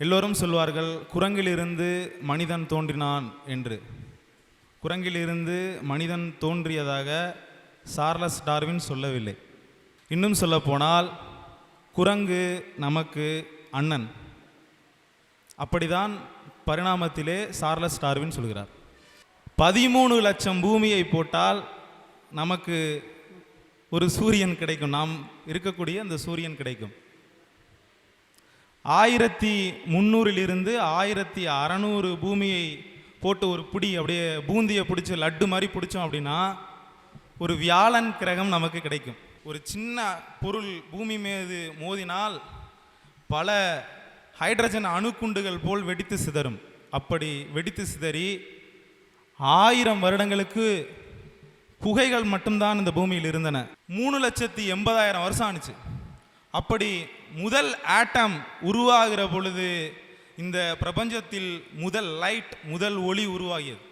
எல்லோரும் சொல்வார்கள் குரங்கிலிருந்து மனிதன் தோன்றினான் என்று. குரங்கிலிருந்து மனிதன் தோன்றியதாக சார்லஸ் டார்வின் சொல்லவில்லை. இன்னும் சொல்லப்போனால் குரங்கு நமக்கு அண்ணன். அப்படிதான் பரிணாமத்திலே சார்லஸ் டார்வின் சொல்கிறார். 13 லட்சம் பூமியை போட்டால் நமக்கு ஒரு சூரியன் கிடைக்கும். நாம் இருக்கக்கூடிய அந்த சூரியன் கிடைக்கும். 1300 1600 பூமியை போட்டு ஒரு பிடி அப்படியே பூந்தியை பிடிச்சி லட்டு மாதிரி பிடிச்சோம் அப்படின்னா ஒரு வியாழன் கிரகம் நமக்கு கிடைக்கும். ஒரு சின்ன பொருள் பூமி மீது மோதினால் பல ஹைட்ரஜன் அணுக்குண்டுகள் போல் வெடித்து சிதறும். அப்படி வெடித்து சிதறி 1000 வருடங்களுக்கு புகைகள் மட்டும்தான் இந்த பூமியில் இருந்தன. 3,80,000 வருஷம் ஆணுச்சு. அப்படி முதல் ஆட்டம் உருவாகிற பொழுது இந்த பிரபஞ்சத்தில் முதல் ஒளி உருவாகியது.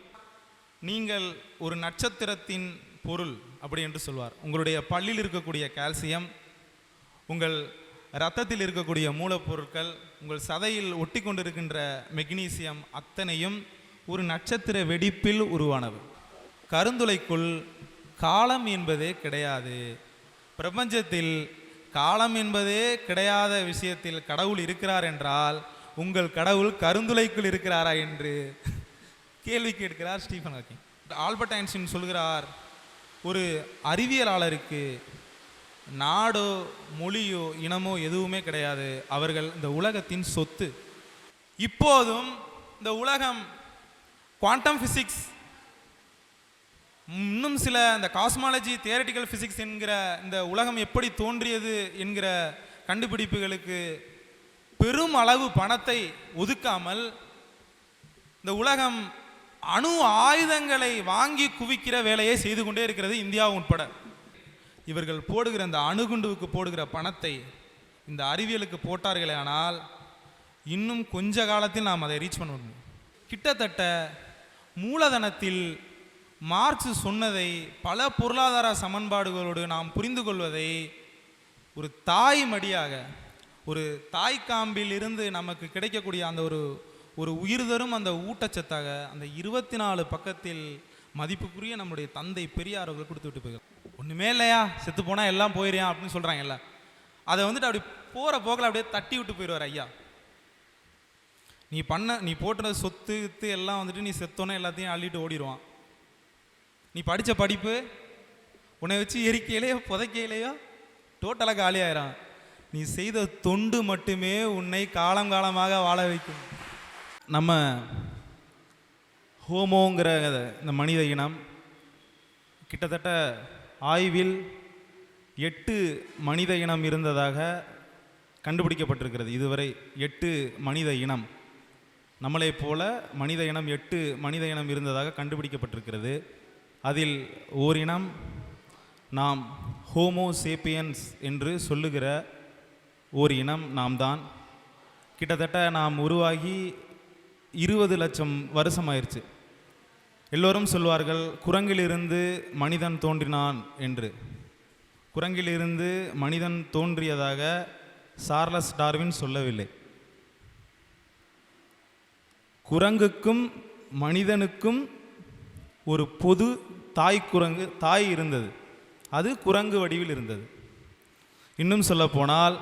நீங்கள் ஒரு நட்சத்திரத்தின் பொருள் அப்படி என்று சொல்வார். உங்களுடைய பல்லில் இருக்கக்கூடிய கால்சியம், உங்கள் இரத்தத்தில் இருக்கக்கூடிய மூலப்பொருட்கள், உங்கள் சதையில் ஒட்டி கொண்டிருக்கின்ற மெக்னீசியம் அத்தனையும் ஒரு நட்சத்திர வெடிப்பில் உருவானது. கருந்துளைக்குள் காலம் என்பதே கிடையாது. பிரபஞ்சத்தில் காலம் என்பதே கிடையாத விஷயத்தில் கடவுள் இருக்கிறார் என்றால் உங்கள் கடவுள் கருந்துளைக்குள் இருக்கிறாரா என்று கேள்வி கேட்கிறார் ஸ்டீஃபன் ஹாக்கிங். ஆல்பர்ட் ஐன்ஸ்டீன் சொல்கிறார், ஒரு அறிவியலாளருக்கு நாடோ மொழியோ இனமோ எதுவுமே கிடையாது. அவர்கள் இந்த உலகத்தின் சொத்து. இப்போதும் இந்த உலகம் குவாண்டம் பிசிக்ஸ், இன்னும் சில இந்த காஸ்மாலஜி, தியரட்டிக்கல் பிசிக்ஸ் என்கிற இந்த உலகம் எப்படி தோன்றியது என்கிற கண்டுபிடிப்புகளுக்கு பெரும் அளவு பணத்தை ஒதுக்காமல் இந்த உலகம் அணு ஆயுதங்களை வாங்கி குவிக்கிற வேலையை செய்து கொண்டே இருக்கிறது, இந்தியா உட்பட. இவர்கள் போடுகிற இந்த அணுகுண்டுவுக்கு போடுகிற பணத்தை இந்த அறிவியலுக்கு போட்டார்களே ஆனால் இன்னும் கொஞ்ச காலத்தில் நாம் அதை ரீச் பண்ண முடியும். கிட்டத்தட்ட மூலதனத்தில் மார்க்ஸ் சொன்னதை பல பொருளாதார சமன்பாடுகளோடு நாம் புரிந்து கொள்வதை ஒரு தாய் மடியாக, ஒரு தாய்க்காம்பில் இருந்து நமக்கு கிடைக்கக்கூடிய அந்த ஒரு உயிர் தரும் அந்த ஊட்டச்சத்தாக அந்த 24 பக்கத்தில் மதிப்புக்குரிய நம்முடைய தந்தை பெரியார் அவர்கள் கொடுத்து விட்டு போய், ஒன்றுமே இல்லையா, செத்து போனால் எல்லாம் போயிடுறியா அப்படின்னு சொல்கிறாங்க. எல்லாம் அதை வந்துட்டு அப்படி போகிற போக்கில் அப்படியே தட்டி விட்டு போயிடுவார். ஐயா, நீ போட்டுற சொத்து வித்து எல்லாம் வந்துட்டு நீ செத்தோன்னே எல்லாத்தையும் அள்ளிட்டு ஓடிடுவான். நீ படித்த படிப்பு உன்னை வச்சு எரிக்கையிலையோ புதைக்கையிலையோ டோட்டலாக காலியாயிரான். நீ செய்த தொண்டு மட்டுமே உன்னை காலங்காலமாக வாழ வைக்கும். நம்ம ஹோமோங்கிற இந்த மனித இனம் கிட்டத்தட்ட ஆய்வில் 8 மனித இனம் இருந்ததாக கண்டுபிடிக்கப்பட்டிருக்கிறது. இதுவரை 8 மனித இனம், நம்மளை போல மனித இனம் 8 மனித இனம் இருந்ததாக கண்டுபிடிக்கப்பட்டிருக்கிறது. அதில் ஓரினம் நாம் ஹோமோ சேப்பியன்ஸ் என்று சொல்லுகிற ஒரு இனம் நாம் தான். கிட்டத்தட்ட நாம் உருவாகி 20 லட்சம் வருஷம் ஆயிடுச்சு. எல்லோரும் சொல்வார்கள் குரங்கிலிருந்து மனிதன் தோன்றினான் என்று. குரங்கிலிருந்து மனிதன் தோன்றியதாக சார்லஸ் டார்வின் சொல்லவில்லை. குரங்குக்கும் மனிதனுக்கும் ஒரு பொது தாய் இருந்தது. அது குரங்கு வடிவில் இருந்தது. இன்னும் சொல்லப்போனால்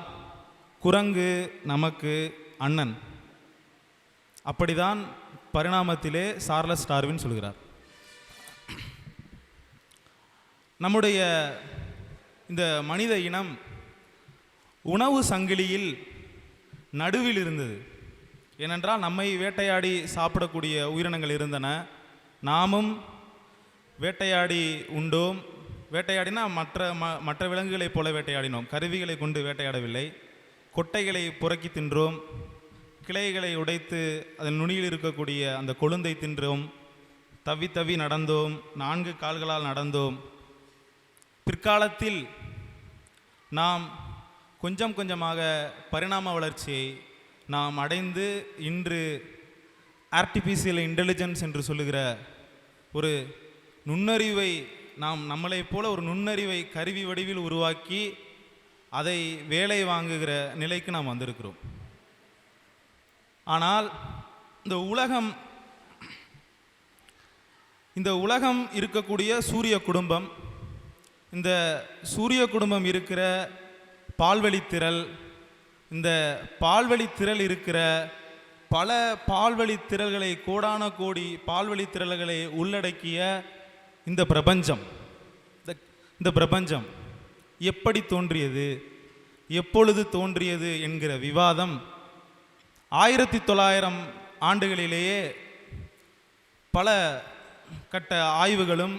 குரங்கு நமக்கு அண்ணன். அப்படிதான் பரிணாமத்திலே சார்லஸ் டார்வின் சொல்கிறார். நம்முடைய இந்த மனித இனம் உணவு சங்கிலியில் நடுவில் இருந்தது. ஏனென்றால் நம்மை வேட்டையாடி சாப்பிடக்கூடிய உயிரினங்கள் இருந்தன. நாமும் வேட்டையாடி உண்டோம். வேட்டையாடினா மற்ற விலங்குகளைப் போல வேட்டையாடினோம். கருவிகளை கொண்டு வேட்டையாடவில்லை. கொட்டைகளை புறக்கி தின்றோம். கிளைகளை உடைத்து அதன் நுனியில் இருக்கக்கூடிய அந்த கொழுந்தை தின்றோம். தவி தவி நடந்தோம். 4 கால்களால் நடந்தோம். பிற்காலத்தில் நாம் கொஞ்சம் கொஞ்சமாக பரிணாம வளர்ச்சியை நாம் அடைந்து இன்று ஆர்டிஃபிஷியல் இன்டெலிஜென்ஸ் என்று சொல்லுகிற ஒரு நுண்ணறிவை நம்மளைப் போல ஒரு நுண்ணறிவை கருவி வடிவில் உருவாக்கி அதை வேலை வாங்குகிற நிலைக்கு நாம் வந்திருக்கிறோம். ஆனால் இந்த உலகம் இருக்கக்கூடிய சூரிய குடும்பம், இந்த சூரிய குடும்பம் இருக்கிற பால்வழித்திரள், இந்த பால்வழித்திரள் இருக்கிற பல பால்வழித்திரள்களை, கோடான கோடி பால்வழித்திரள்களை உள்ளடக்கிய இந்த பிரபஞ்சம் எப்படி தோன்றியது, எப்பொழுது தோன்றியது என்கிற விவாதம் 1900 ஆண்டுகளிலேயே பல கட்ட ஆய்வுகளும்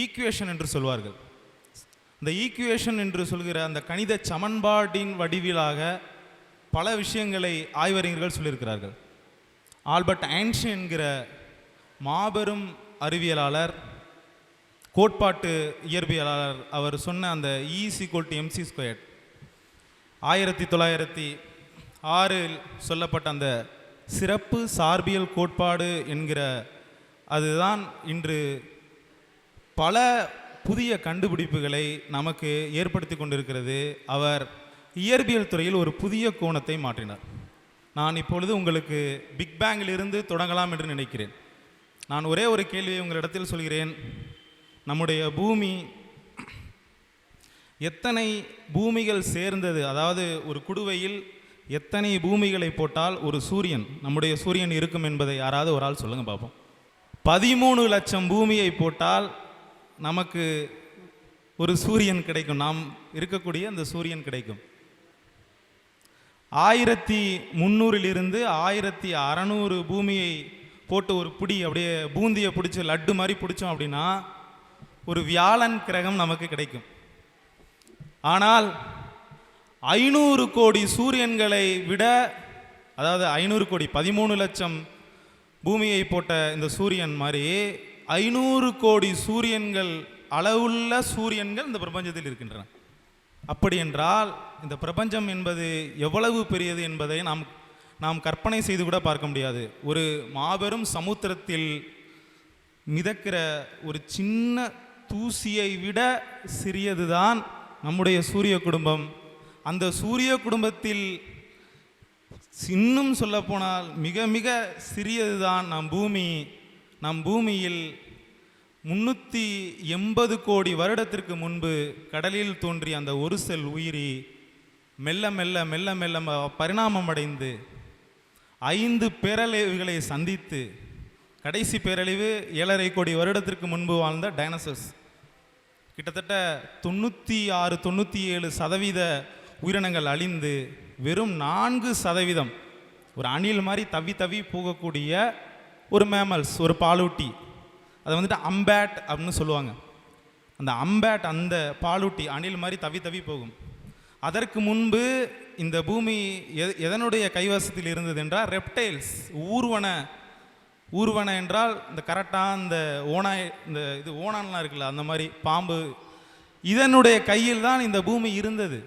ஈக்குவேஷன் என்று சொல்வார்கள். இந்த ஈக்குவேஷன் என்று சொல்கிற அந்த கணித சமன்பாட்டின் வடிவிலாக பல விஷயங்களை ஆய்வறிஞர்கள் சொல்லியிருக்கிறார்கள். ஆல்பர்ட் ஐன்ஸ்டீன் என்கிற மாபெரும் அறிவியலாளர், கோட்பாட்டு இயற்பியலாளர், அவர் சொன்ன அந்த E=mc², 1906 சொல்லப்பட்ட அந்த சிறப்பு சார்பியல் கோட்பாடு என்கிற அதுதான் இன்று பல புதிய கண்டுபிடிப்புகளை நமக்கு ஏற்படுத்தி கொண்டிருக்கிறது. அவர் இயற்பியல் துறையில் ஒரு புதிய கோணத்தை மாற்றினார். நான் இப்பொழுது உங்களுக்கு பிக் பேங்கிலிருந்து தொடங்கலாம் என்று நினைக்கிறேன். நான் ஒரே ஒரு கேள்வியை உங்களிடத்தில் சொல்கிறேன். நம்முடைய பூமி எத்தனை பூமிகள் சேர்ந்தது, அதாவது ஒரு குடுவையில் எத்தனை பூமிகளை போட்டால் ஒரு சூரியன், நம்முடைய சூரியன் இருக்கும் என்பதை யாராவது ஒரு ஆள் சொல்லுங்க பார்ப்போம். 13 லட்சம் பூமியை போட்டால் நமக்கு ஒரு சூரியன் கிடைக்கும், நாம் இருக்கக்கூடிய அந்த சூரியன் கிடைக்கும். 1300 1600 பூமியை போட்டு ஒரு பிடி அப்படியே பூந்தியை பிடிச்சி லட்டு மாதிரி பிடிச்சோம் அப்படின்னா ஒரு வியாழன் கிரகம் நமக்கு கிடைக்கும். ஆனால் 500 கோடி சூரியன்களை விட, அதாவது 500 கோடி 13 லட்சம் பூமியை போட்ட இந்த சூரியன் மாதிரி 500 கோடி சூரியன்கள் அளவுள்ள சூரியன்கள் இந்த பிரபஞ்சத்தில் இருக்கின்றன. அப்படி என்றால் இந்த பிரபஞ்சம் என்பது எவ்வளவு பெரியது என்பதை நாம் கற்பனை செய்து கூட பார்க்க முடியாது. ஒரு மாபெரும் சமுத்திரத்தில் மிதக்கிற ஒரு சின்ன தூசியை விட சிறியதுதான் நம்முடைய சூரிய குடும்பம். அந்த சூரிய குடும்பத்தில் இன்னும் சொல்ல போனால் மிக மிக சிறியதுதான் நம் பூமி. நம் பூமியில் 380 கோடி வருடத்திற்கு முன்பு கடலில் தோன்றிய அந்த ஒரு செல் உயிரி மெல்ல மெல்ல மெல்ல மெல்ல பரிணாமம் அடைந்து 5 பேரழிவுகளை சந்தித்து கடைசி பேரழிவு 7.5 கோடி வருடத்திற்கு முன்பு வாழ்ந்த டைனோசர்ஸ். கிட்டத்தட்ட 96-97% உயிரினங்கள் அழிந்து வெறும் 4% ஒரு அணில் மாதிரி தவி போகக்கூடிய ஒரு மேமல்ஸ், ஒரு பாலூட்டி, அதை வந்துட்டு அம்பேட் அப்படின்னு சொல்லுவாங்க. அந்த அம்பேட், அந்த பாலூட்டி அணில் மாதிரி தவி போகும். அதற்கு முன்பு இந்த பூமி எதனுடைய கைவசத்தில் இருந்தது என்றால் ரெப்டைல்ஸ், ஊர்வன என்றால் இந்த கரெக்டாக இந்த ஓனாய், இந்த இது ஓனான்லாம் இருக்குல்ல, அந்த மாதிரி பாம்பு, இதனுடைய கையில் தான் இந்த பூமி இருந்தது.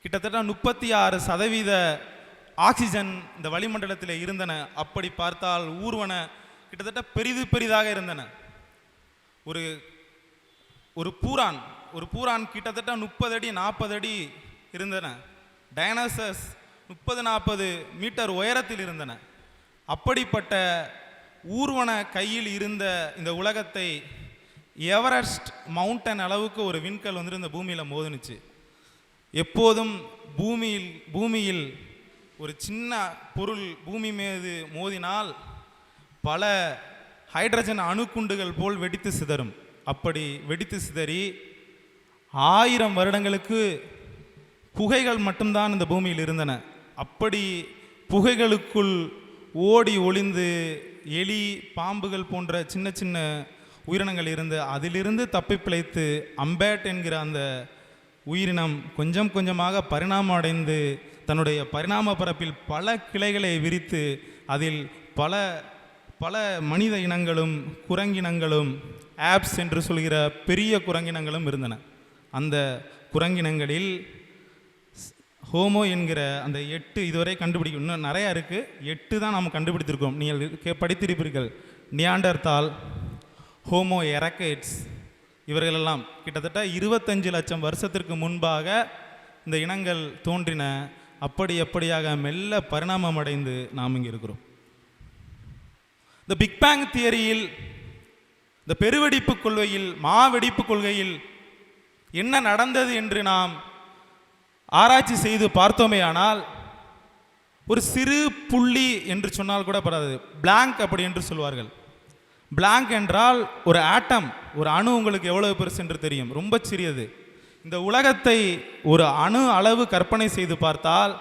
கிட்டத்தட்ட 36% ஆக்சிஜன் இந்த வளிமண்டலத்தில் இருந்தன. அப்படி பார்த்தால் ஊர்வன கிட்டத்தட்ட பெரிதாக இருந்தன. ஒரு பூரான் கிட்டத்தட்ட 30 அடி 40 அடி இருந்தன. டைனோசர்ஸ் 30-40 மீட்டர் உயரத்தில் இருந்தன. அப்படிப்பட்ட ஊர்வன கையில் இருந்த இந்த உலகத்தை எவரெஸ்ட் மவுண்டன் அளவுக்கு ஒரு விண்கல் வந்துட்டு இந்த பூமியில் மோதுனுச்சு. எப்போதும் பூமியில் ஒரு சின்ன பொருள் பூமி மீது மோதினால் பல ஹைட்ரஜன் அணுக்குண்டுகள் போல் வெடித்து சிதறும். அப்படி வெடித்து சிதறி 1000 வருடங்களுக்கு புகைகள் மட்டும்தான் இந்த பூமியில் இருந்தன. அப்படி புகைகளுக்குள் ஓடி ஒளிந்து எலி, பாம்புகள் போன்ற சின்ன சின்ன உயிரினங்கள் இருந்து அதிலிருந்து தப்பி பிழைத்து அம்பேட் என்கிற அந்த உயிரினம் கொஞ்சம் கொஞ்சமாக பரிணாமம் அடைந்து தன்னுடைய பரிணாம பரப்பில் பல கிளைகளை விரித்து அதில் பல பல மனித இனங்களும் குரங்கினங்களும் ஆப்ஸ் என்று சொல்கிற பெரிய குரங்கினங்களும் இருந்தன. அந்த குரங்கினங்களில் ஹோமோ என்கிற அந்த 8 இதுவரை கண்டுபிடிக்கும், இன்னும் நிறையா இருக்குது, 8 தான் நாம் கண்டுபிடித்திருக்கோம். நீங்கள் படித்திருப்பீர்கள். நியாண்டர்தால், ஹோமோ எரக்கைட்ஸ், இவர்களெல்லாம் கிட்டத்தட்ட 25 லட்சம் வருஷத்திற்கு முன்பாக இந்த இனங்கள் தோன்றின. அப்படியாக மெல்ல பரிணாமம் அடைந்து நாம் இங்கே இருக்கிறோம். இந்த பிக் பேங் தியரியில், இந்த பெருவெடிப்பு கொள்கையில், மாவெடிப்பு கொள்கையில் என்ன நடந்தது என்று நாம் ஆராய்ச்சி செய்து பார்த்தோமேயானால், ஒரு சிறு புள்ளி என்று சொன்னால் கூட படாது, பிளாங்க் அப்படி என்று சொல்வார்கள். பிளாங்க் என்றால் ஒரு ஆட்டம், ஒரு அணு. உங்களுக்கு எவ்வளவு பெருசு என்று தெரியும், ரொம்ப சிறியது. இந்த உலகத்தை ஒரு அணு அளவு கற்பனை செய்து பார்த்தால்,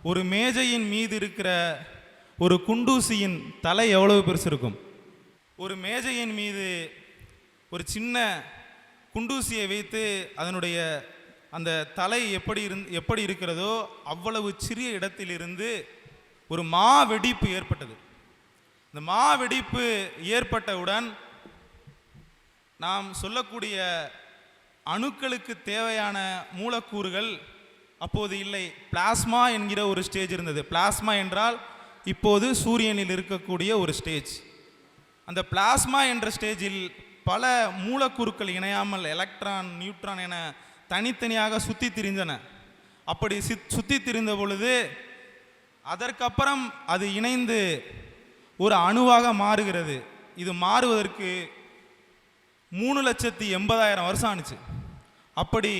ஒரு மேஜையின் மீது இருக்கிற ஒரு குண்டூசியின் தலை எவ்வளவு பெருசு இருக்கும்? ஒரு மேஜையின் மீது ஒரு சின்ன குண்டூசியை வைத்து அதனுடைய அந்த தலை எப்படி இருக்கிறதோ அவ்வளவு சிறிய இடத்திலிருந்து ஒரு மாவெடிப்பு ஏற்பட்டது. இந்த மாவெடிப்பு ஏற்பட்டவுடன் நாம் சொல்லக்கூடிய அணுக்களுக்கு தேவையான மூலக்கூறுகள் அப்போது இல்லை. பிளாஸ்மா என்கிற ஒரு ஸ்டேஜ் இருந்தது. பிளாஸ்மா என்றால் இப்போது சூரியனில் இருக்கக்கூடிய ஒரு ஸ்டேஜ். அந்த பிளாஸ்மா என்ற ஸ்டேஜில் பல மூலக்கூறுக்கள் இணையாமல் எலக்ட்ரான், நியூட்ரான் என தனித்தனியாக சுற்றி திரிந்தன. அப்படி சுற்றி திரிந்த பொழுது அதற்கப்புறம் அது இணைந்து ஒரு அணுவாக மாறுகிறது. இது மாறுவதற்கு 3,80,000 வருஷம் ஆணுச்சு. அப்படி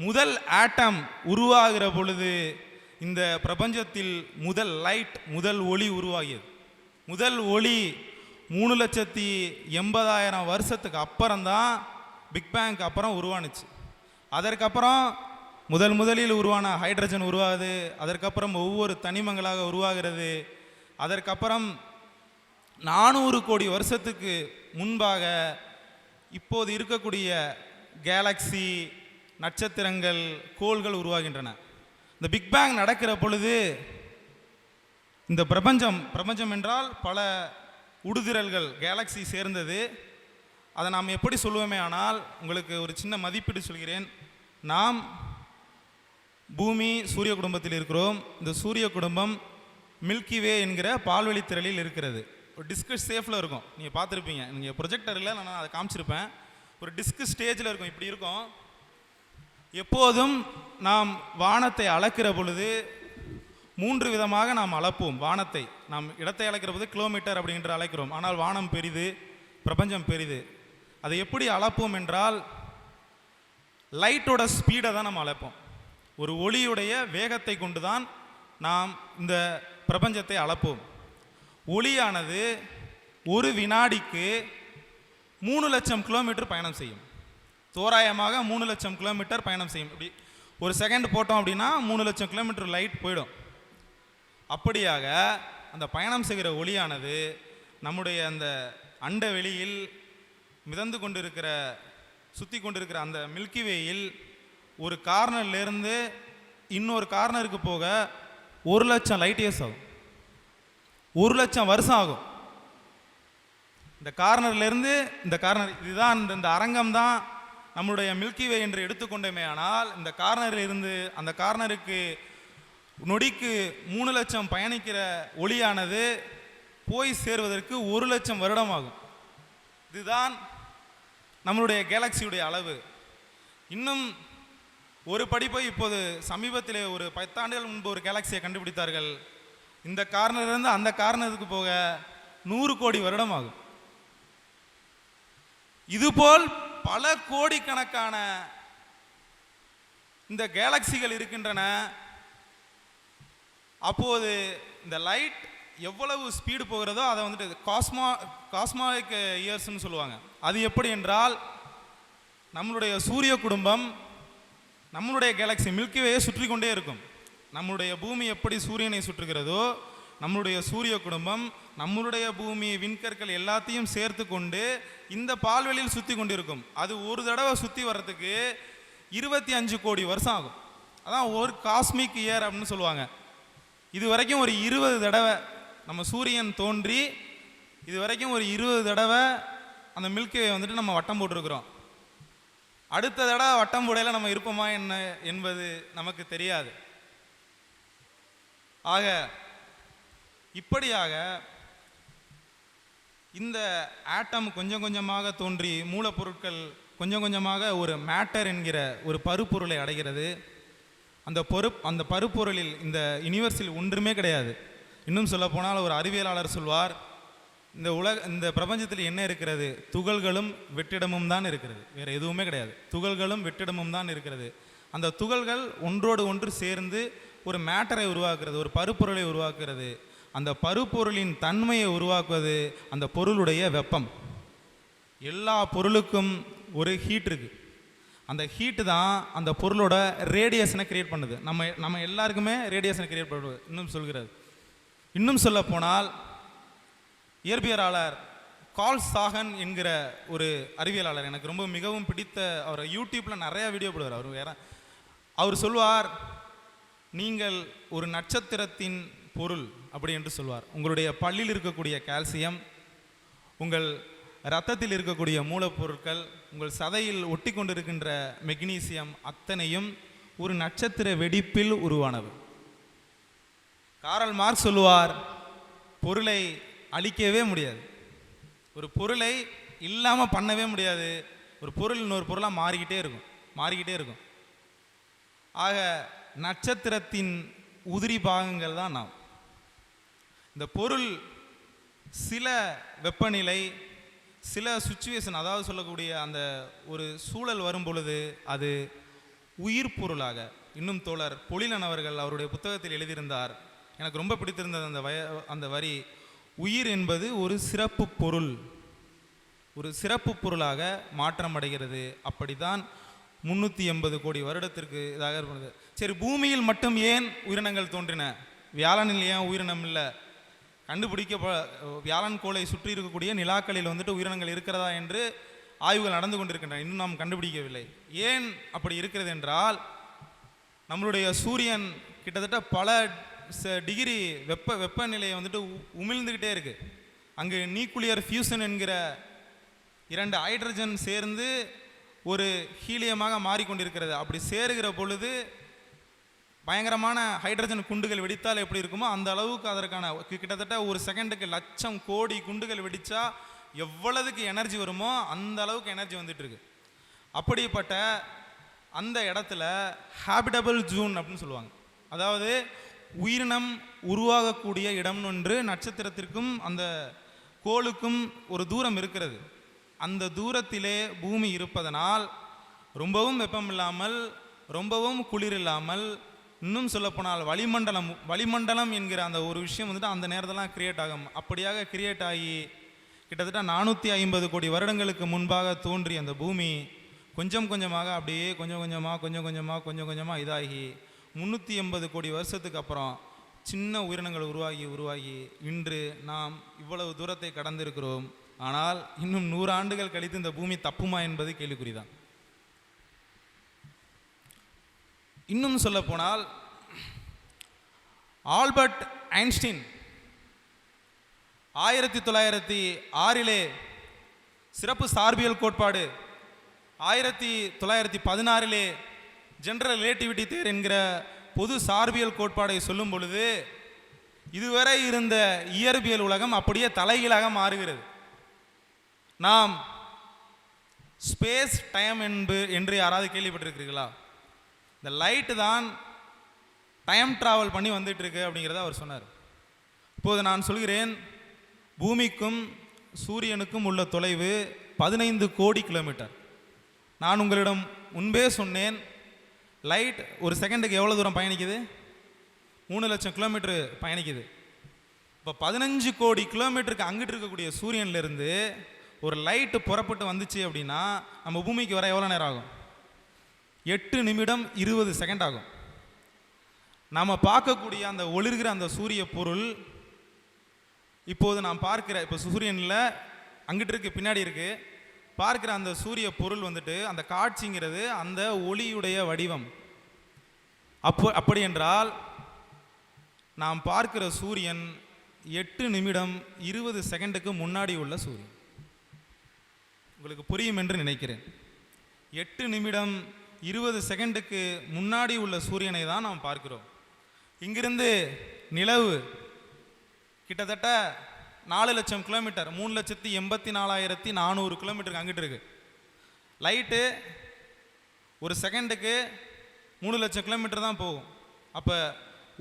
முதல் ஆட்டம் உருவாகிற பொழுது இந்த பிரபஞ்சத்தில் முதல் லைட், முதல் ஒளி உருவாகியது. முதல் ஒளி 3,80,000 வருஷத்துக்கு அப்புறம்தான் பிக் பேங்க் அப்புறம் உருவானுச்சு. அதற்கப்புறம் முதலில் உருவான ஹைட்ரஜன் உருவாகுது. அதற்கப்புறம் ஒவ்வொரு தனிமங்களாக உருவாகிறது. அதற்கப்புறம் 400 கோடி வருஷத்துக்கு முன்பாக இப்போது இருக்கக்கூடிய கேலக்சி, நட்சத்திரங்கள், கோள்கள் உருவாகின்றன. இந்த பிக் பேங் நடக்கிற பொழுது இந்த பிரபஞ்சம் என்றால் பல உடுதிரல்கள், கேலக்சி சேர்ந்தது. அதை நாம் எப்படி சொல்லுவோமே ஆனால், உங்களுக்கு ஒரு சின்ன மதிப்பீடு சொல்கிறேன். நாம் பூமி சூரிய குடும்பத்தில் இருக்கிறோம். இந்த சூரிய குடும்பம் மில்கி வே என்கிற பால்வெளி திரளில் இருக்கிறது. ஒரு டிஸ்க் ஷேப்பில் இருக்கும், நீங்கள் பார்த்துருப்பீங்க. நீங்கள் ப்ரொஜெக்டரில் நான் அதை காமிச்சிருப்பேன். ஒரு டிஸ்க் ஸ்டேஜில் இருக்கும், இப்படி இருக்கும். எப்போதும் நாம் வானத்தை அளக்கிற பொழுது 3 விதமாக நாம் அளப்போம். வானத்தை நாம் இடத்தை அளக்கிற போது கிலோமீட்டர் அப்படின்ற அழைக்கிறோம். ஆனால் வானம் பெரிது, பிரபஞ்சம் பெரிது. அதை எப்படி அளப்போம் என்றால், லைட்டோட ஸ்பீடை தான் நம்ம அளப்போம். ஒரு ஒளியுடைய வேகத்தை கொண்டு தான் நாம் இந்த பிரபஞ்சத்தை அளப்போம். ஒளியானது ஒரு வினாடிக்கு 3 லட்சம் கிலோமீட்டர் பயணம் செய்யும். தோராயமாக 3 லட்சம் கிலோமீட்டர் பயணம் செய்யும். இப்படி ஒரு செகண்ட் போட்டோம் அப்படின்னா 3 லட்சம் கிலோமீட்டர் லைட் போயிடும். அப்படியாக அந்த பயணம் செய்கிற ஒளியானது நம்முடைய அந்த அண்ட வெளியில் மிதந்து கொண்டிருக்கிற, சுற்றி கொண்டிருக்கிற அந்த மில்கி வேயில் ஒரு கார்னர்லேருந்து இன்னொரு கார்னருக்கு போக 1 லட்சம் லைட் இயர்ஸ் ஆகும். 1 லட்சம் வருஷம் ஆகும். இந்த கார்னர்லேருந்து இந்த கார்னர், இதுதான் இந்த அரங்கம் தான் நம்முடைய மில்கி வே என்று எடுத்துக்கொண்டோமே. ஆனால் இந்த கார்னரில் இருந்து அந்த கார்னருக்கு நொடிக்கு 3 லட்சம் பயணிக்கிற ஒளியானது போய் சேர்வதற்கு 1 லட்சம் வருடம் ஆகும். இதுதான் நம்மளுடைய கேலக்சியுடைய அளவு. இன்னும் ஒரு படிப்பை இப்போது சமீபத்திலே ஒரு 10 ஆண்டுகள் முன்பு ஒரு கேலக்சியை கண்டுபிடித்தார்கள். இந்த கார்னரிலிருந்து அந்த கார்னருக்கு போக 100 கோடி வருடம் ஆகும். இதுபோல் பல கோடிக்கணக்கான இந்த கேலக்சிகள் இருக்கின்றன. அப்போது இந்த லைட் எவ்வளவு ஸ்பீடு போகிறதோ அதை வந்துட்டு காஸ்மாலிக் இயர்ஸ்ன்னு சொல்லுவாங்க. அது எப்படி என்றால், நம்மளுடைய சூரிய குடும்பம் நம்மளுடைய கேலக்சி மில்கிவேயை சுற்றி கொண்டே இருக்கும். நம்மளுடைய பூமி எப்படி சூரியனை சுற்றுகிறதோ, நம்மளுடைய சூரிய குடும்பம் நம்மளுடைய பூமி, விண்கற்கள் எல்லாத்தையும் சேர்த்து கொண்டு இந்த பால்வெளியில் சுற்றி கொண்டிருக்கும். அது ஒரு தடவை சுற்றி வர்றதுக்கு 25 கோடி வருஷம் ஆகும். அதான் ஒரு காஸ்மிக் இயர் அப்படின்னு சொல்லுவாங்க. இது வரைக்கும் ஒரு 20 தடவை நம்ம சூரியன் தோன்றி இது வரைக்கும் ஒரு 20 தடவை அந்த மில்கிவே வந்துட்டு நம்ம வட்டம் போட்டிருக்கிறோம். அடுத்த தடவை வட்டம் போடையில் நம்ம இருப்போமா என்ன என்பது நமக்கு தெரியாது. ஆக இப்படியாக இந்த ஆட்டம் கொஞ்சம் கொஞ்சமாக தோன்றி மூலப்பொருட்கள் கொஞ்சம் கொஞ்சமாக ஒரு மேட்டர் என்கிற ஒரு பருப்பொருளை அடைகிறது. அந்த பருப்பொருளில் இந்த யுனிவர்ஸில் ஒன்றுமே கிடையாது. இன்னும் சொல்லப்போனால் ஒரு அறிவியலாளர் சொல்வார், இந்த பிரபஞ்சத்தில் என்ன இருக்கிறது? துகள்களும் வெற்றிடமும் தான் இருக்கிறது, வேற எதுவுமே கிடையாது. துகள்களும் வெற்றிடமும் தான் இருக்கிறது. அந்த துகள்கள் ஒன்றோடு ஒன்று சேர்ந்து ஒரு மேட்டரை உருவாக்குறது, ஒரு பருப்பொருளை உருவாக்குறது. அந்த பருப்பொருளின் தன்மையை உருவாக்குவது அந்த பொருளுடைய வெப்பம். எல்லா பொருளுக்கும் ஒரு ஹீட் இருக்கு. அந்த ஹீட்டு தான் அந்த பொருளோட ரேடியேஷனை கிரியேட் பண்ணுது. நம்ம எல்லாருக்குமே ரேடியேஷனை கிரியேட் பண்ணுவது இன்னும் சொல்ல போனால் இயற்பியலாளர் கார்ல் சாகன் என்கிற ஒரு அறிவியலாளர் எனக்கு ரொம்ப மிகவும் பிடித்த, அவர் யூடியூப்பில் நிறையா வீடியோ போடுவார். அவர் சொல்வார், நீங்கள் ஒரு நட்சத்திரத்தின் பொருள் அப்படி என்று சொல்வார். உங்களுடைய பல்லில் இருக்கக்கூடிய கால்சியம், உங்கள் இரத்தத்தில் இருக்கக்கூடிய மூலப்பொருட்கள், உங்கள் சதையில் ஒட்டி கொண்டிருக்கின்ற மெக்னீசியம் அத்தனையும் ஒரு நட்சத்திர வெடிப்பில் உருவானது. காரல் மார்க்ஸ் சொல்லுவார், பொருளை அழிக்கவே முடியாது, ஒரு பொருளை இல்லாமல் பண்ணவே முடியாது. ஒரு பொருள் இன்னொரு பொருளாக மாறிக்கிட்டே இருக்கும். ஆக நட்சத்திரத்தின் உதிரி பாகங்கள் தான் நாம். இந்த பொருள் சில வெப்பநிலை, சில சுச்சுவேஷன், அதாவது சொல்லக்கூடிய அந்த ஒரு சூழல் வரும் பொழுது அது உயிர் பொருளாக. இன்னும் தோழர் பொழிலன் அவர்கள் அவருடைய புத்தகத்தில் எழுதியிருந்தார், எனக்கு ரொம்ப பிடித்திருந்தது அந்த வரி, உயிர் என்பது ஒரு சிறப்பு பொருள், ஒரு சிறப்பு பொருளாக மாற்றம் அடைகிறது. அப்படித்தான் 380 கோடி வருடத்திற்கு இதாக இருப்பது. சரி, பூமியில் மட்டும் ஏன் உயிரினங்கள் தோன்றின? வியாழனில் ஏன் உயிரினம் இல்லை? வியாழன் கோளை சுற்றி இருக்கக்கூடிய நிலாக்களில் உயிரினங்கள் இருக்கிறதா என்று ஆய்வுகள் நடந்து கொண்டிருக்கின்றன. இன்னும் நாம் கண்டுபிடிக்கவில்லை. ஏன் அப்படி இருக்கிறது என்றால், நம்மளுடைய சூரியன் கிட்டத்தட்ட பல டிகிரி வெப்பநிலையை உமிழ்ந்துக்கிட்டே இருக்கு. அங்கு நியூக்ளியர் ஃபியூஷன் என்கிற 2 ஹைட்ரஜன் சேர்ந்து ஒரு ஹீலியமாக மாறிக்கொண்டிருக்கிறது. அப்படி சேருகிற பொழுது பயங்கரமான ஹைட்ரஜன் குண்டுகள் வெடித்தால் எப்படி இருக்குமோ அந்த அளவுக்கு அதற்கான கிட்டத்தட்ட ஒரு செகண்டுக்கு 1,00,000 கோடி குண்டுகள் வெடித்தா எவ்வளவுக்கு எனர்ஜி வருமோ அந்த அளவுக்கு எனர்ஜி வந்துட்டு இருக்கு. அப்படிப்பட்ட அந்த இடத்துல ஹேபிட்டபிள் ஜோன் அப்படின்னு சொல்லுவாங்க. அதாவது உயிரினம் உருவாகக்கூடிய இடம் ஒன்று நட்சத்திரத்திற்கும் அந்த கோளுக்கும் ஒரு தூரம் இருக்கிறது. அந்த தூரத்திலே பூமி இருப்பதனால் ரொம்பவும் வெப்பம் இல்லாமல் ரொம்பவும் குளிர் இல்லாமல், இன்னும் சொல்லப்போனால் வளிமண்டலம் என்கிற அந்த ஒரு விஷயம் அந்த நேரத்தெல்லாம் கிரியேட் ஆகும். அப்படியாக கிரியேட் ஆகி கிட்டத்தட்ட 450 கோடி வருடங்களுக்கு முன்பாக தோன்றிய அந்த பூமி கொஞ்சம் கொஞ்சமாக அப்படியே கொஞ்சம் கொஞ்சமாக இதாகி 380 கோடி வருஷத்துக்கு அப்புறம் சின்ன உயிரினங்கள் உருவாகி இன்று நாம் இவ்வளவு தூரத்தை கடந்திருக்கிறோம். ஆனால் இன்னும் 100 ஆண்டுகள் கழித்து இந்த பூமி தப்புமா என்பது கேள்விக்குறிதான். இன்னும் சொல்ல போனால் ஆல்பர்ட் ஐன்ஸ்டீன் 1906 சிறப்பு சார்பியல் கோட்பாடு, 1916 ஜெனரல் ரிலேட்டிவிட்டி தியரி என்கிற பொது சார்பியல் கோட்பாடை சொல்லும் பொழுது இதுவரை இருந்த இயற்பியல் உலகம் அப்படியே தலைகீழாக மாறுகிறது. நாம் ஸ்பேஸ் டைம் என்று யாராவது கேள்விப்பட்டிருக்கிறீர்களா? இந்த லைட்டு தான் டைம் டிராவல் பண்ணி வந்துட்டு இருக்கு அப்படிங்கிறத அவர் சொன்னார். இப்போது நான் சொல்கிறேன், பூமிக்கும் சூரியனுக்கும் உள்ள தொலைவு 15 கோடி கிலோமீட்டர். நான் உங்களிடம் முன்பே சொன்னேன், லைட் ஒரு செகண்டுக்கு எவ்வளோ தூரம் பயணிக்குது? 3 லட்சம் கிலோமீட்டர் பயணிக்குது. இப்போ 15 கோடி கிலோமீட்டருக்கு அங்கிட்டு இருக்கக்கூடிய சூரியன்லேருந்து ஒரு லைட்டு புறப்பட்டு வந்துச்சு அப்படின்னா நம்ம பூமிக்கு வர எவ்வளோ நேரம் ஆகும்? 8 நிமிடம் 20 செகண்ட் ஆகும். நாம் பார்க்கக்கூடிய அந்த ஒளிர்கிற அந்த சூரிய பொருள் இப்போது நான் இப்போ சூரியனில் அங்கிட்டு இருக்கு, பின்னாடி இருக்கு, பார்க்கிற அந்த சூரிய பொருள் அந்த காட்சிங்கிறது அந்த ஒளியுடைய வடிவம். அப்படி என்றால் நாம் பார்க்கிற சூரியன் 8 நிமிடம் 20 செகண்டுக்கு முன்னாடி உள்ள சூரியன். உங்களுக்கு புரியும் என்று நினைக்கிறேன். 8 நிமிடம் 20 செகண்டுக்கு முன்னாடி உள்ள சூரியனை தான் நாம் பார்க்கிறோம். இங்கிருந்து நிலவு கிட்டத்தட்ட 4 லட்சம் கிலோமீட்டர், 3,84,400 கிலோமீட்டருக்கு அங்கிட்டு இருக்கு. லைட்டு ஒரு செகண்டுக்கு 3,00,000 கிலோமீட்டர் தான் போகும். அப்போ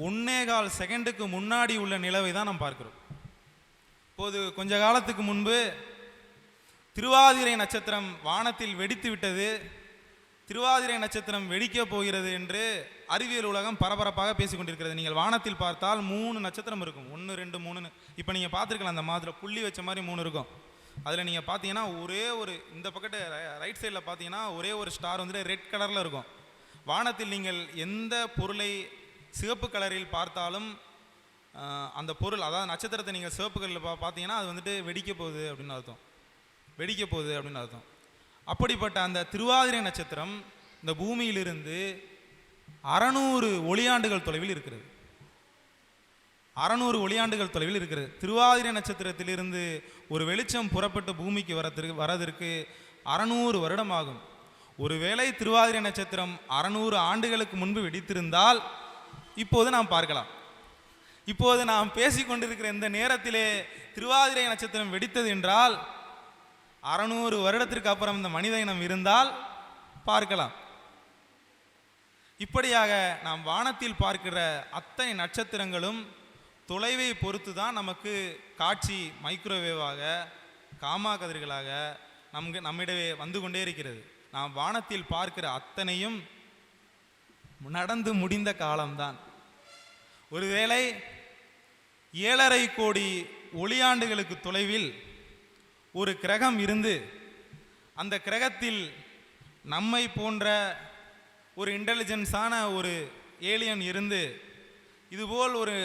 1.25 செகண்டுக்கு முன்னாடி உள்ள நிலவை தான் நாம் பார்க்கிறோம். இப்போது கொஞ்ச காலத்துக்கு முன்பு திருவாதிரை நட்சத்திரம் வானத்தில் வெடித்து விட்டது, திருவாதிரை நட்சத்திரம் வெடிக்க போகிறது என்று அறிவியல் உலகம் பரபரப்பாக பேசிக்கொண்டிருக்கிறது. நீங்கள் வானத்தில் பார்த்தால் 3 நட்சத்திரம் இருக்கும், 1 2 3. இப்போ நீங்கள் பார்த்துருக்கலாம், அந்த மாதிரி புள்ளி வச்ச மாதிரி 3 இருக்கும். அதில் நீங்கள் பார்த்தீங்கன்னா ஒரே ஒரு இந்த பக்கத்து ரைட் சைடில் பார்த்தீங்கன்னா ஒரே ஒரு ஸ்டார் வந்துட்டு ரெட் கலரில் இருக்கும். வானத்தில் நீங்கள் எந்த பொருளை சிவப்பு கலரில் பார்த்தாலும் அந்த பொருள், அதாவது நட்சத்திரத்தை நீங்கள் சிவப்பு கலரில் பார்த்தீங்கன்னா அது வந்துட்டு வெடிக்க போகுது அப்படின்னு அர்த்தம், வெடிக்க போகுது அப்படின்னு அர்த்தம். அப்படிப்பட்ட அந்த திருவாதிரை நட்சத்திரம் இந்த பூமியிலிருந்து 600 ஒளியாண்டுகள் தொலைவில் இருக்கிறது. 600 ஒளியாண்டுகள் தொலைவில் இருக்கிறது. திருவாதிரை நட்சத்திரத்திலிருந்து ஒரு வெளிச்சம் புறப்பட்டு பூமிக்கு வரதற்கு 600 வருடம் ஆகும். ஒருவேளை திருவாதிரை நட்சத்திரம் 600 ஆண்டுகளுக்கு முன்பு வெடித்திருந்தால் இப்போது நாம் பார்க்கலாம். இப்போது நாம் பேசிக்கொண்டிருக்கிற இந்த நேரத்திலே திருவாதிரை நட்சத்திரம் வெடித்தது என்றால் 600 வருடத்திற்கு அப்புறம் இந்த மனித இனம் இருந்தால் பார்க்கலாம். இப்படியாக நாம் வானத்தில் பார்க்கிற அத்தனை நட்சத்திரங்களும் தொலைவை பொறுத்து தான் நமக்கு காட்சி மைக்ரோவேவாக காமா கதிர்களாக நம்மிடவே வந்து கொண்டே இருக்கிறது. நாம் வானத்தில் பார்க்கிற அத்தனையும் நடந்து முடிந்த காலம்தான். ஒருவேளை 7.5 கோடி ஒளியாண்டுகளுக்கு தொலைவில் ஒரு கிரகம் இருந்து அந்த கிரகத்தில் நம்மை போன்ற ஒரு இன்டெலிஜென்ஸான ஒரு ஏலியன் இருந்து இதுபோல் ஒரு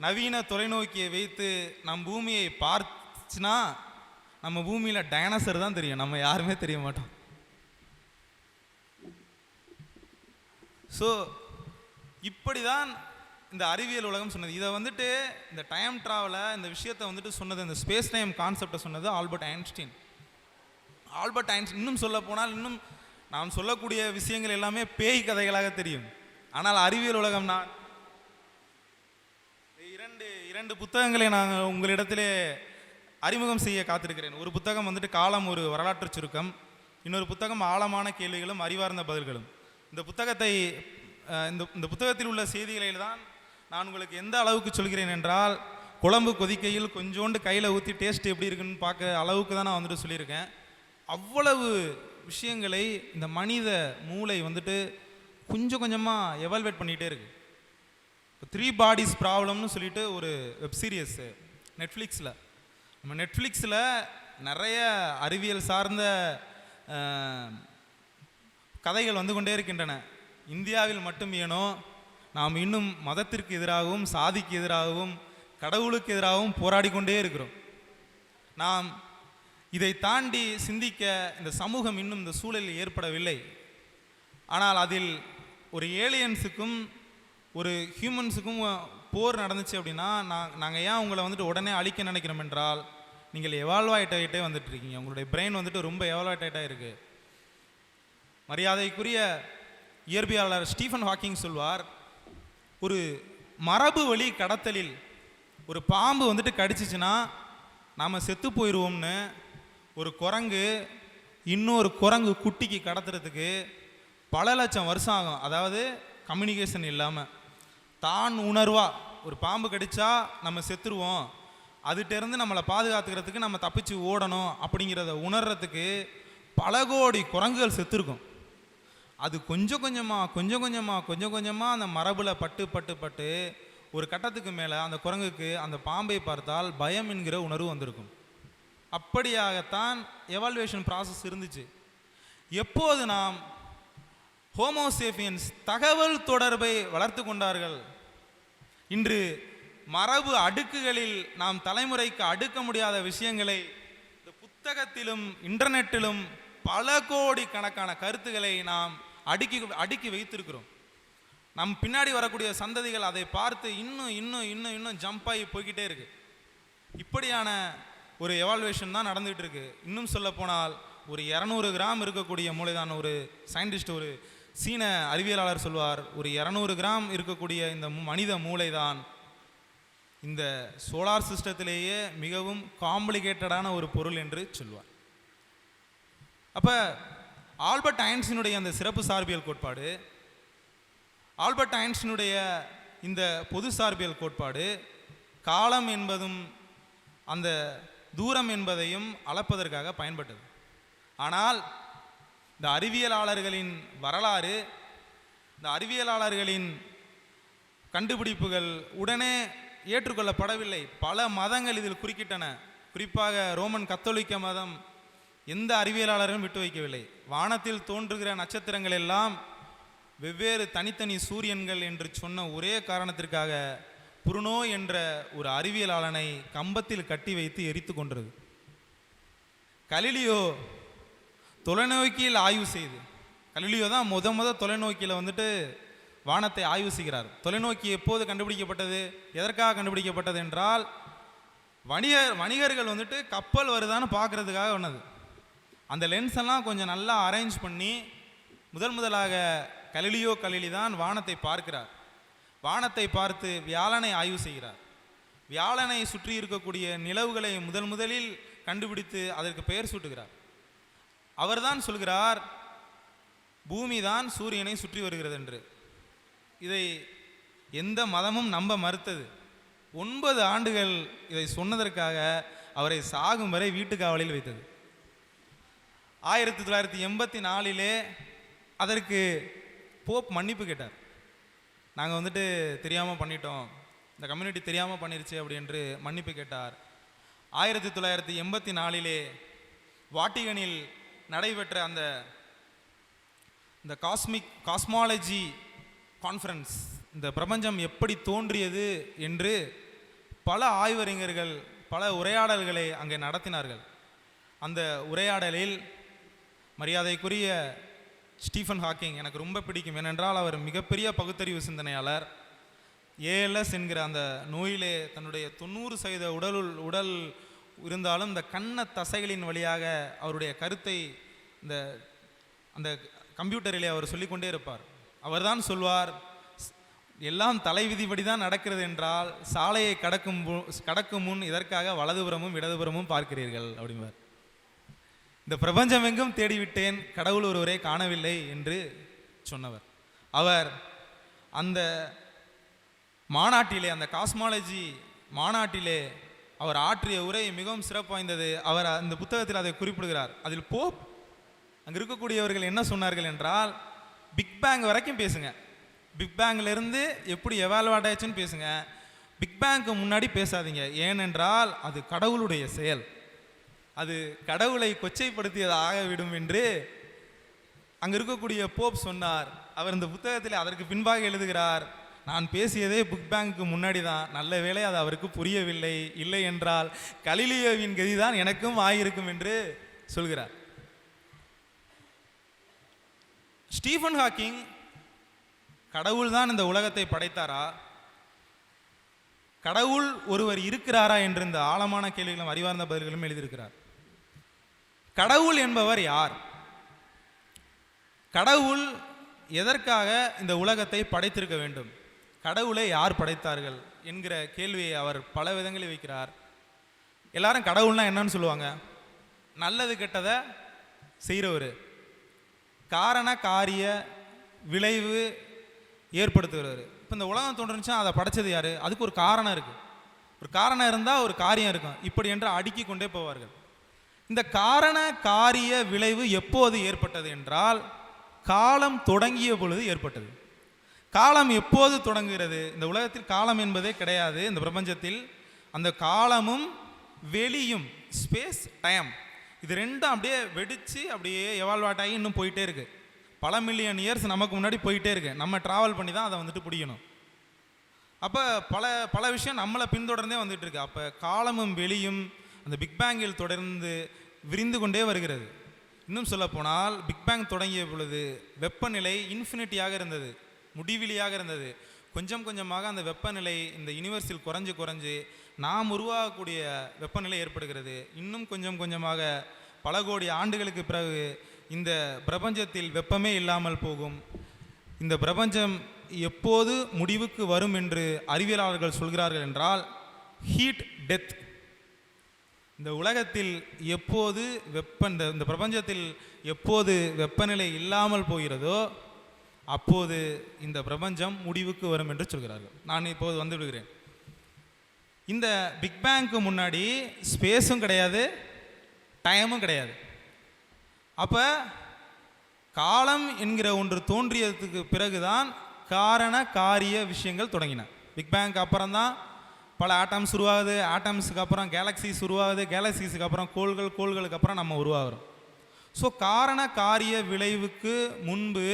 நவீன தொலைநோக்கியை வைத்து நம் பூமியை பார்த்துச்சுன்னா நம்ம பூமியில் டைனோசர் தான் தெரியும், நம்ம யாருமே தெரிய மாட்டோம். ஸோ இப்படி தான் இந்த அறிவியல் உலகம் சொன்னது. இதை வந்துட்டு இந்த டைம் ட்ராவலை இந்த விஷயத்தை வந்துட்டு சொன்னது, இந்த ஸ்பேஸ் டைம் கான்செப்டை சொன்னது ஆல்பர்ட் ஐன்ஸ்டீன். ஆல்பர்ட் ஐன்ஸ்டீன் இன்னும் சொல்ல போனால் இன்னும் நாம் சொல்லக்கூடிய விஷயங்கள் எல்லாமே பேய் கதைகளாக தெரியும். ஆனால் அறிவியல் உலகம், நான் இரண்டு புத்தகங்களை நான் உங்களிடத்திலே அறிமுகம் செய்ய காத்திருக்கிறேன். ஒரு புத்தகம் வந்துட்டு காலம் ஒரு வரலாற்று சுருக்கம், இன்னொரு புத்தகம் ஆழமான கேள்விகளும் அறிவார்ந்த பதில்களும். இந்த புத்தகத்தில் உள்ள செய்திகளில் தான் நான் உங்களுக்கு எந்த அளவுக்கு சொல்கிறேன் என்றால், குழம்பு கொதிக்கையில் கொஞ்சோண்டு கையில் ஊற்றி டேஸ்ட் எப்படி இருக்குன்னு பார்க்க அளவுக்கு தான் நான் வந்துட்டு சொல்லியிருக்கேன். அவ்வளவு விஷயங்களை இந்த மனித மூளை வந்துட்டு கொஞ்சம் கொஞ்சமாக எவால்வேட் பண்ணிகிட்டே இருக்கு. 3 பாடிஸ் ப்ராப்ளம்னு சொல்லிட்டு ஒரு வெப் சீரியஸ் நெட்ஃப்ளிக்ஸில், நம்ம நெட்ஃப்ளிக்ஸில் நிறைய அறிவியல் சார்ந்த கதைகள் வந்து கொண்டே இருக்கின்றன. இந்தியாவில் மட்டும் ஏனோ நாம் இன்னும் மதத்திற்கு எதிராகவும் சாதிக்கு எதிராகவும் கடவுளுக்கு எதிராகவும் போராடி கொண்டே இருக்கிறோம். நாம் இதை தாண்டி சிந்திக்க இந்த சமூகம் இன்னும் இந்த சூழலில் ஏற்படவில்லை. ஆனால் அதில் ஒரு ஏலியன்ஸுக்கும் ஒரு ஹியூமன்ஸுக்கும் போர் நடந்துச்சு அப்படின்னா நாங்கள் ஏன் உங்களை வந்துட்டு உடனே அழிக்க நினைக்கிறோம் என்றால், நீங்கள் எவால்வாய்ட் ஆகிட்டே வந்துட்டு இருக்கீங்க. உங்களுடைய பிரெயின் வந்துட்டு ரொம்ப எவால்வாய்ட் ஆகிட்டே இருக்குது. மரியாதைக்குரிய இயற்பியலாளர் ஸ்டீஃபன் ஹாக்கிங் சொல்வார், ஒரு மரபு வழி கடத்தலில் ஒரு பாம்பு வந்துட்டு கடிச்சிச்சுன்னா நாம் செத்து போயிடுவோம்னு ஒரு குரங்கு இன்னொரு குரங்கு குட்டிக்கு கடத்துறதுக்கு பல லட்சம் வருஷம் ஆகும். அதாவது கம்யூனிகேஷன் இல்லாமல் தான் உணர்வா ஒரு பாம்பு கடிச்சா நம்ம செத்துருவோம், அதுகிட்டேருந்து நம்மளை பாதுகாத்துக்கிறதுக்கு நம்ம தப்பிச்சு ஓடணும் அப்படிங்கிறத உணர்றதுக்கு பல கோடி குரங்குகள் செத்துருக்கும். அது கொஞ்சம் கொஞ்சமாக அந்த மரபில் பட்டு ஒரு கட்டத்துக்கு மேலே அந்த குரங்குக்கு அந்த பாம்பை பார்த்தால் பயம் என்கிற உணர்வு வந்திருக்கும். அப்படியாகத்தான் எவால்வேஷன் ப்ராசஸ் இருந்துச்சு. எப்போது நாம் ஹோமோசேபியன்ஸ் தகவல் தொடர்பை வளர்த்து கொண்டார்கள், இன்று மரபு அடுக்குகளில் நாம் தலைமுறைக்கு அடுக்க முடியாத விஷயங்களை இந்த புத்தகத்திலும் இன்டர்நெட்டிலும் பல கோடி கணக்கான கருத்துக்களை நாம் அடுக்கி வைத்திருக்கிறோம். நம் பின்னாடி வரக்கூடிய சந்ததிகள் அதை பார்த்து இன்னும் ஜம்ப் ஆகி போய்கிட்டே இருக்கு. இப்படியான ஒரு எவால்வேஷன் தான் நடந்துகிட்டு இருக்கு. இன்னும் சொல்ல போனால் ஒரு 200 கிராம் இருக்கக்கூடிய மூளைதான், ஒரு சயின்டிஸ்ட், ஒரு சீன அறிவியலாளர் சொல்வார், ஒரு 200 கிராம் இருக்கக்கூடிய இந்த மனித மூளை தான் இந்த சோலார் சிஸ்டத்திலேயே மிகவும் காம்ப்ளிகேட்டடான ஒரு பொருள் என்று சொல்வார். அப்போ ஆல்பர்ட் ஐன்ஸ்டீனுடைய அந்த சிறப்பு சார்பியல் கோட்பாடு ஆல்பர்ட் ஐன்ஸ்டீனுடைய இந்த பொது சார்பியல் கோட்பாடு காலம் என்பதும் அந்த தூரம் என்பதையும் அளப்பதற்காக பயன்பட்டது. ஆனால் இந்த அறிவியலாளர்களின் வரலாறு, இந்த அறிவியலாளர்களின் கண்டுபிடிப்புகள் உடனே ஏற்றுக்கொள்ளப்படவில்லை. பல மதங்கள் இதில் குறுக்கிட்டன. குறிப்பாக ரோமன் கத்தோலிக்க மதம் எந்த அறிவியலாளரும் விட்டு வைக்கவில்லை. வானத்தில் தோன்றுகிற நட்சத்திரங்கள் எல்லாம் வெவ்வேறு தனித்தனி சூரியன்கள் என்று சொன்ன ஒரே காரணத்திற்காக புருனோ என்ற ஒரு அறிவியலாளனை கம்பத்தில் கட்டி வைத்து எரித்து கொன்றது. கலிலியோ தொலைநோக்கியில் ஆய்வு செய்து, கலிலியோ தான் முத தொலைநோக்கியில் வந்துட்டு வானத்தை ஆய்வு செய்கிறார். தொலைநோக்கி எப்போது கண்டுபிடிக்கப்பட்டது, எதற்காக கண்டுபிடிக்கப்பட்டது என்றால் வணிகர்கள் வந்துட்டு கப்பல் வருதான்னு பார்க்கறதுக்காக வந்தது. அந்த லென்ஸ் எல்லாம் கொஞ்சம் நல்லா அரேஞ்ச் பண்ணி முதலாக கலிலியோ கலிலி தான் வானத்தை பார்க்கிறார். வானத்தை பார்த்து வியாழனை ஆய்வு செய்கிறார். வியாழனை சுற்றி இருக்கக்கூடிய நிலவுகளை முதலில் கண்டுபிடித்து அதற்கு பெயர் சூட்டுகிறார். அவர்தான் சொல்கிறார் பூமி தான் சூரியனை சுற்றி வருகிறது என்று. இதை எந்த மதமும் நம்ப மறுத்தது. 9 ஆண்டுகள் இதை சொன்னதற்காக அவரை சாகும் வரை வீட்டு காவலில் வைத்தது. 1984 அதற்கு போப் மன்னிப்பு கேட்டார். நாங்கள் வந்துட்டு தெரியாமல் பண்ணிட்டோம், இந்த கம்யூனிட்டி தெரியாமல் பண்ணிருச்சு அப்படி என்று மன்னிப்பு கேட்டார். 1984 வாட்டிகனில் நடைபெற்ற அந்த காஸ்மாலஜி கான்ஃபரன்ஸ், இந்த பிரபஞ்சம் எப்படி தோன்றியது என்று பல ஆய்வறிஞர்கள் பல உரையாடல்களை அங்கே நடத்தினார்கள். அந்த உரையாடலில் மரியாதைக்குரிய ஸ்டீஃபன் ஹாக்கிங் எனக்கு ரொம்ப பிடிக்கும். ஏனென்றால் அவர் மிகப்பெரிய பகுத்தறிவு சிந்தனையாளர். ஏஎல்எஸ் என்கிற அந்த நோயிலே தன்னுடைய 90% உடல் இருந்தாலும் இந்த கண்ண தசைகளின் வழியாக அவருடைய கருத்தை அந்த கம்ப்யூட்டரிலே அவர் சொல்லிக்கொண்டே இருப்பார். அவர்தான் சொல்வார், எல்லாம் தலை விதிப்படி தான் நடக்கிறது என்றால் சாலையை கடக்கும் முன் இதற்காக வலதுபுறமும் இடதுபுறமும் பார்க்கிறீர்கள் அப்படிம்பார். இந்த பிரபஞ்சம் எங்கும் தேடிவிட்டேன், கடவுள் ஒருவரை காணவில்லை என்று சொன்னவர். அவர் அந்த மாநாட்டிலே, அந்த காஸ்மாலஜி மாநாட்டிலே அவர் ஆற்றிய உரை மிகவும் சிறப்பு வாய்ந்தது. அவர் அந்த புத்தகத்தில் அதை குறிப்பிடுகிறார். அதில் போப் அங்கே இருக்கக்கூடியவர்கள் என்ன சொன்னார்கள் என்றால், பிக் பேங் வரைக்கும் பேசுங்க, பிக் பேங்கிலிருந்து எப்படி எவால்வாட் ஆச்சுன்னு பேசுங்க, பிக் பேங்க்கு முன்னாடி பேசாதீங்க. ஏனென்றால் அது கடவுளுடைய செயல், அது கடவுளை கொச்சைப்படுத்தியது ஆகவிடும் என்று அங்கே இருக்கக்கூடிய போப் சொன்னார். அவர் இந்த புத்தகத்தில் அதற்கு பின்பாக எழுதுகிறார், நான் பேசியதே பிக் பேங்க்கு முன்னாடி தான், நல்ல வேளை அது அவருக்கு புரியவில்லை, இல்லை என்றால் கலிலியோவின் கதிதான் எனக்கும் ஆகியிருக்கும் என்று சொல்கிறார். ஸ்டீஃபன் ஹாக்கிங் கடவுள் தான் இந்த உலகத்தை படைத்தாரா, கடவுள் ஒருவர் இருக்கிறாரா என்று இந்த ஆழமான கேள்விகளும் அறிவார்ந்த பதில்களும் எழுதியிருக்கிறார். கடவுள் என்பவர் யார், கடவுள் எதற்காக இந்த உலகத்தை படைத்திருக்க வேண்டும், கடவுளை யார் படைத்தார்கள் என்கிற கேள்வியை அவர் பல விதங்களில் வைக்கிறார். எல்லாரும் கடவுள்னா என்னன்னு சொல்லுவாங்க, நல்லது கெட்டதை செய்கிறவர், காரண காரிய விளைவு ஏற்படுத்துகிறவர். இப்போ இந்த உலகம் தோன்றுச்சா அதை படைச்சது யார், அதுக்கு ஒரு காரணம் இருக்குது, ஒரு காரணம் இருந்தால் ஒரு காரியம் இருக்கும், இப்படி என்று அடுக்கி கொண்டே போவார்கள். இந்த காரண காரிய விளைவு எப்போது ஏற்பட்டது என்றால் காலம் தொடங்கிய பொழுது ஏற்பட்டது. காலம் எப்போது தொடங்குகிறது, இந்த உலகத்தில் காலம் என்பதே கிடையாது. இந்த பிரபஞ்சத்தில் அந்த காலமும் வெளியும், ஸ்பேஸ் டைம், இது ரெண்டும் அப்படியே வெடித்து அப்படியே எவால்வாட் ஆகி இன்னும் போயிட்டே இருக்குது. பல மில்லியன் இயர்ஸ் நமக்கு முன்னாடி போயிட்டே இருக்குது. நம்ம ட்ராவல் பண்ணி தான் அதை வந்துட்டு பிடிக்கணும். அப்போ பல விஷயம் நம்மளை பின்தொடர்ந்தே வந்துட்டு இருக்கு. அப்போ காலமும் வெளியும் அந்த பிக் பேங்கில் தொடர்ந்து விரிந்து கொண்டே வருகிறது. இன்னும் சொல்லப்போனால் பிக் பேங் தொடங்கிய பொழுது வெப்பநிலை இன்ஃபினிட்டியாக இருந்தது, முடிவிலியாக இருந்தது. கொஞ்சம் கொஞ்சமாக அந்த வெப்பநிலை இந்த யூனிவர்ஸில் குறைஞ்சு நாம் உருவாகக்கூடிய வெப்பநிலை ஏற்படுகிறது. இன்னும் கொஞ்சம் கொஞ்சமாக பல கோடி ஆண்டுகளுக்கு பிறகு இந்த பிரபஞ்சத்தில் வெப்பமே இல்லாமல் போகும். இந்த பிரபஞ்சம் எப்போது முடிவுக்கு வரும் என்று அறிவியலாளர்கள் சொல்கிறார்கள் என்றால் ஹீட் டெத், இந்த உலகத்தில் எப்போது இந்த பிரபஞ்சத்தில் எப்போது வெப்பநிலை இல்லாமல் போகிறதோ அப்போது இந்த பிரபஞ்சம் முடிவுக்கு வரும் என்று சொல்கிறார்கள். நான் இப்போது வந்து விடுகிறேன். இந்த பிக் பேங்க்கு முன்னாடி ஸ்பேஸும் கிடையாது, டைமும் கிடையாது. அப்போ காலம் என்கிற ஒன்று தோன்றியதுக்கு பிறகுதான் காரண காரிய விஷயங்கள் தொடங்கின. பிக் பேங்க் அப்புறம் தான் பல ஆட்டம்ஸ் உருவாகுது, ஆட்டம்ஸுக்கு அப்புறம் கேலக்சிஸ் உருவாகுது, கேலக்சிஸுக்கு அப்புறம் கோள்கள், கோள்களுக்கு அப்புறம் நம்ம உருவாகிறோம். ஸோ காரண காரிய விளைவுக்கு முன்பு